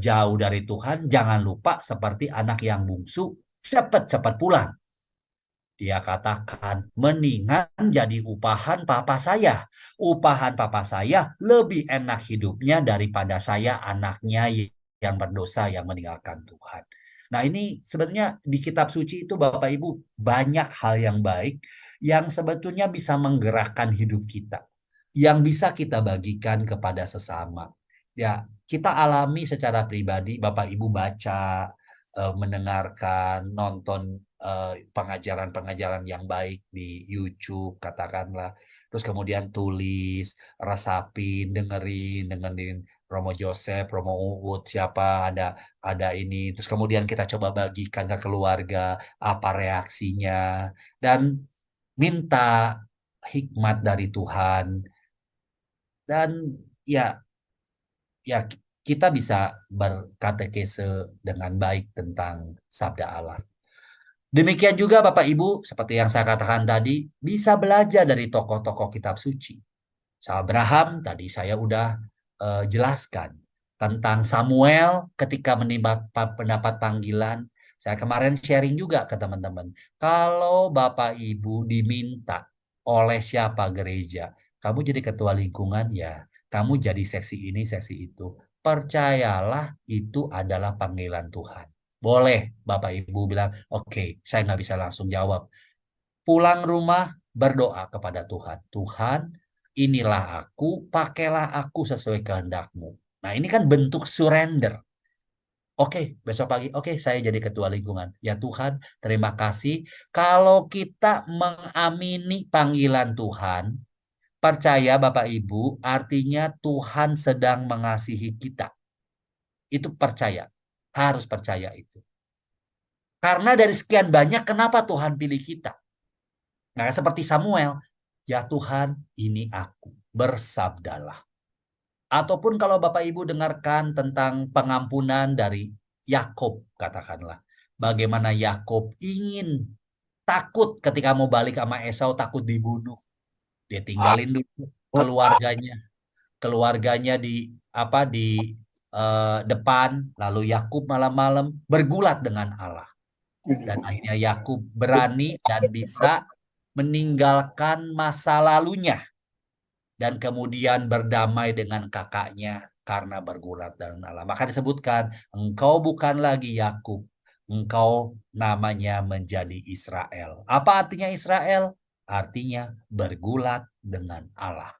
jauh dari Tuhan, jangan lupa seperti anak yang bungsu, cepat-cepat pulang. Dia katakan, mendingan jadi upahan papa saya. Upahan papa saya lebih enak hidupnya daripada saya anaknya yang berdosa yang meninggalkan Tuhan. Nah ini sebetulnya di kitab suci itu Bapak Ibu banyak hal yang baik yang sebetulnya bisa menggerakkan hidup kita. Yang bisa kita bagikan kepada sesama. Ya, kita alami secara pribadi, Bapak Ibu baca, mendengarkan, nonton pengajaran-pengajaran yang baik di YouTube katakanlah, terus kemudian tulis, resapin, dengerin Romo Joseph, Romo Uut, siapa ada ini, terus kemudian kita coba bagikan ke keluarga apa reaksinya dan minta hikmat dari Tuhan dan ya kita bisa berkatekese dengan baik tentang sabda Allah. Demikian juga Bapak Ibu, seperti yang saya katakan tadi, bisa belajar dari tokoh-tokoh kitab suci. Abraham tadi saya udah jelaskan tentang Samuel ketika mendapat panggilan. Saya kemarin sharing juga ke teman-teman. Kalau Bapak Ibu diminta oleh siapa gereja, kamu jadi ketua lingkungan ya, kamu jadi seksi ini, seksi itu. Percayalah itu adalah panggilan Tuhan. Boleh Bapak Ibu bilang, oke, saya nggak bisa langsung jawab. Pulang rumah, berdoa kepada Tuhan. Tuhan, inilah aku, pakailah aku sesuai kehendak-Mu. Nah, ini kan bentuk surrender. Oke, besok pagi, oke, saya jadi ketua lingkungan. Ya Tuhan, terima kasih. Kalau kita mengamini panggilan Tuhan, percaya Bapak Ibu, artinya Tuhan sedang mengasihi kita. Itu percaya. Harus percaya itu. Karena dari sekian banyak, kenapa Tuhan pilih kita? Nah, seperti Samuel, ya Tuhan, ini aku, bersabdalah. Ataupun kalau Bapak Ibu dengarkan tentang pengampunan dari Yakob, katakanlah. Bagaimana Yakob ingin takut ketika mau balik sama Esau, takut dibunuh. Dia tinggalin dulu keluarganya. Keluarganya di depan, lalu Yakub malam-malam bergulat dengan Allah. Dan akhirnya Yakub berani dan bisa meninggalkan masa lalunya dan kemudian berdamai dengan kakaknya karena bergulat dengan Allah. Maka disebutkan, engkau bukan lagi Yakub, engkau namanya menjadi Israel. Apa artinya Israel? Artinya bergulat dengan Allah.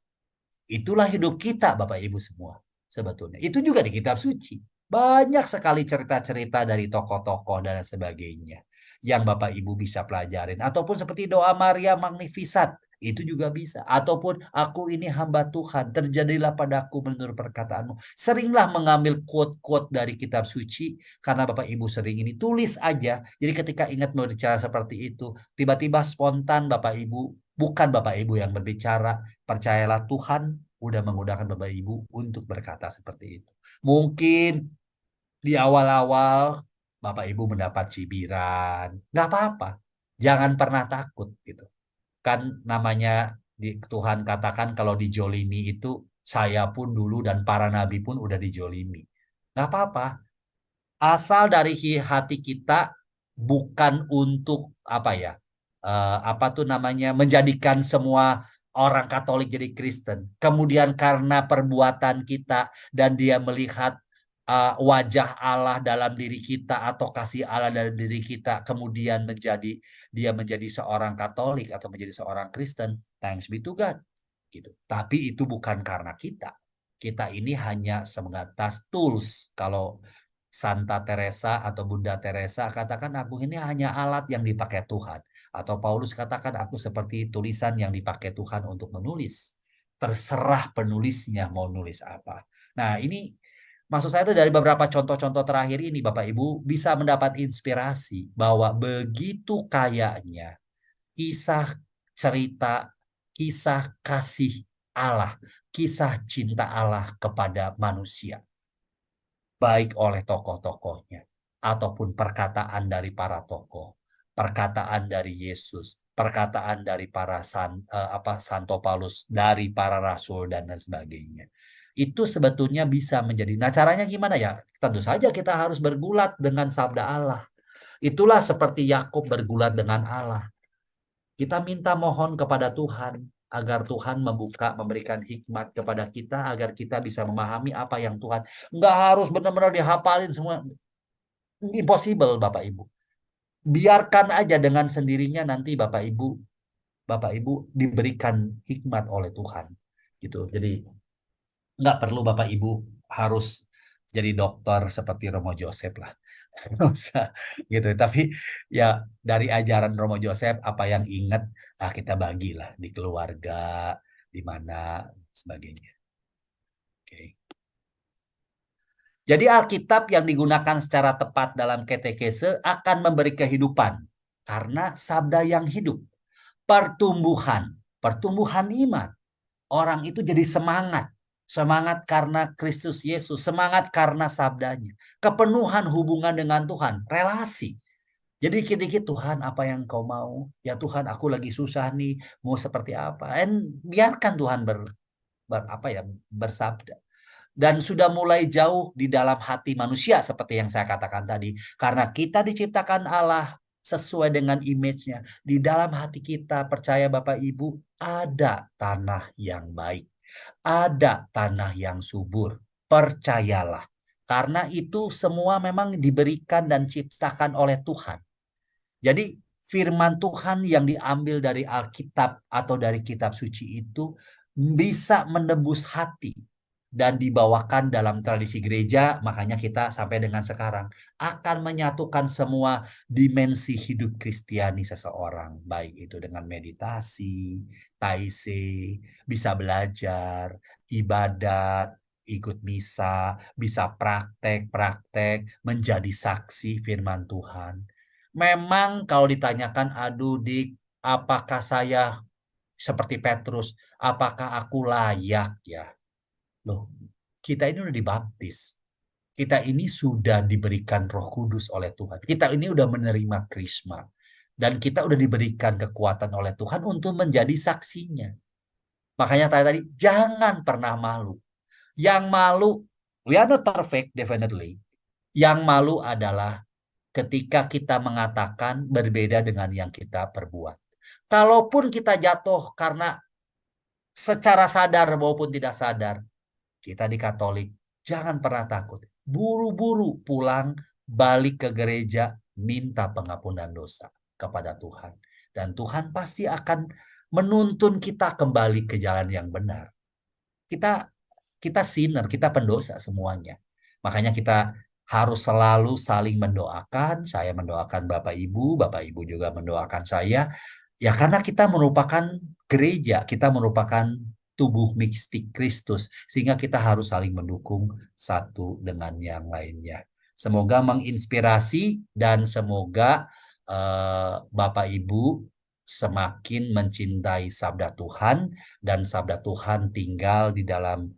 Itulah hidup kita Bapak Ibu semua sebetulnya. Itu juga di kitab suci. Banyak sekali cerita-cerita dari tokoh-tokoh dan sebagainya yang Bapak Ibu bisa pelajarin. Ataupun seperti doa Maria Magnificat, itu juga bisa. Ataupun aku ini hamba Tuhan, terjadilah padaku menurut perkataanmu. Seringlah mengambil quote-quote dari kitab suci, karena Bapak Ibu sering ini tulis aja. Jadi ketika ingat mau bicara seperti itu, tiba-tiba spontan Bapak Ibu, bukan Bapak Ibu yang berbicara, percayalah Tuhan udah menggunakan Bapak Ibu untuk berkata seperti itu. Mungkin di awal-awal Bapak Ibu mendapat cibiran, nggak apa-apa. Jangan pernah takut gitu. Kan namanya Tuhan katakan kalau dijolimi itu saya pun dulu dan para nabi pun udah dijolimi. Nggak apa-apa. Asal dari hati kita bukan untuk apa ya? Apa tuh namanya menjadikan semua orang Katolik jadi Kristen. Kemudian karena perbuatan kita dan dia melihat wajah Allah dalam diri kita atau kasih Allah dalam diri kita, kemudian dia menjadi seorang Katolik atau menjadi seorang Kristen. Thanks be to God. Gitu. Tapi itu bukan karena kita. Kita ini hanya sebatas tools. Kalau Santa Teresa atau Bunda Teresa katakan aku ini hanya alat yang dipakai Tuhan. Atau Paulus katakan aku seperti tulisan yang dipakai Tuhan untuk menulis. Terserah penulisnya mau nulis apa. Nah ini maksud saya itu dari beberapa contoh-contoh terakhir ini Bapak Ibu bisa mendapat inspirasi bahwa begitu kayanya kisah cerita, kisah kasih Allah, kisah cinta Allah kepada manusia. Baik oleh tokoh-tokohnya, ataupun perkataan dari para tokoh, perkataan dari Yesus, perkataan dari para Santo Paulus, dari para rasul dan lain sebagainya. Itu sebetulnya bisa menjadi. Nah, caranya gimana ya? Tentu saja kita harus bergulat dengan sabda Allah. Itulah seperti Yakub bergulat dengan Allah. Kita minta mohon kepada Tuhan agar Tuhan memberikan hikmat kepada kita agar kita bisa memahami apa yang Tuhan. Nggak harus benar-benar dihafalin semua. Impossible Bapak Ibu. Biarkan aja dengan sendirinya nanti Bapak Ibu diberikan hikmat oleh Tuhan. Gitu. Jadi nggak perlu Bapak Ibu harus jadi dokter seperti Romo Joseph lah. Nggak usah gitu. Tapi ya dari ajaran Romo Joseph apa yang ingat kita bagilah di keluarga, di mana sebagainya. Oke. Jadi Alkitab yang digunakan secara tepat dalam katekese akan memberi kehidupan karena sabda yang hidup. Pertumbuhan iman. Orang itu jadi semangat. Semangat karena Kristus Yesus. Semangat karena sabdanya. Kepenuhan hubungan dengan Tuhan. Relasi. Jadi dikit-dikit Tuhan apa yang kau mau? Ya Tuhan aku lagi susah nih. Mau seperti apa? Dan biarkan Tuhan bersabda. Dan sudah mulai jauh di dalam hati manusia seperti yang saya katakan tadi. Karena kita diciptakan Allah sesuai dengan image-nya. Di dalam hati kita percaya Bapak Ibu ada tanah yang baik. Ada tanah yang subur. Percayalah. Karena itu semua memang diberikan dan ciptakan oleh Tuhan. Jadi firman Tuhan yang diambil dari Alkitab atau dari kitab suci itu bisa menembus hati dan dibawakan dalam tradisi gereja, makanya kita sampai dengan sekarang akan menyatukan semua dimensi hidup Kristiani seseorang, baik itu dengan meditasi, taise, bisa belajar, ibadat, ikut misa, bisa praktek-praktek, menjadi saksi firman Tuhan. Memang kalau ditanyakan, aduh Dik, apakah saya seperti Petrus, apakah aku layak ya? Loh, kita ini udah dibaptis. Kita ini sudah diberikan Roh Kudus oleh Tuhan. Kita ini udah menerima krisma. Dan kita udah diberikan kekuatan oleh Tuhan untuk menjadi saksinya. Makanya tadi, jangan pernah malu. Yang malu, we are not perfect, definitely. Yang malu adalah ketika kita mengatakan berbeda dengan yang kita perbuat. Kalaupun kita jatuh karena secara sadar maupun tidak sadar, kita di Katolik, jangan pernah takut. Buru-buru pulang, balik ke gereja, minta pengampunan dosa kepada Tuhan. Dan Tuhan pasti akan menuntun kita kembali ke jalan yang benar. Kita sinner, kita pendosa semuanya. Makanya kita harus selalu saling mendoakan. Saya mendoakan Bapak Ibu juga mendoakan saya. Ya karena kita merupakan gereja, kita merupakan tubuh mistik Kristus, sehingga kita harus saling mendukung satu dengan yang lainnya. Semoga menginspirasi dan semoga Bapak Ibu semakin mencintai sabda Tuhan dan sabda Tuhan tinggal di dalam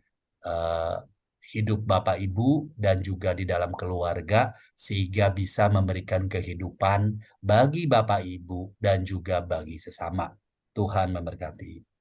hidup Bapak Ibu dan juga di dalam keluarga sehingga bisa memberikan kehidupan bagi Bapak Ibu dan juga bagi sesama. Tuhan memberkati.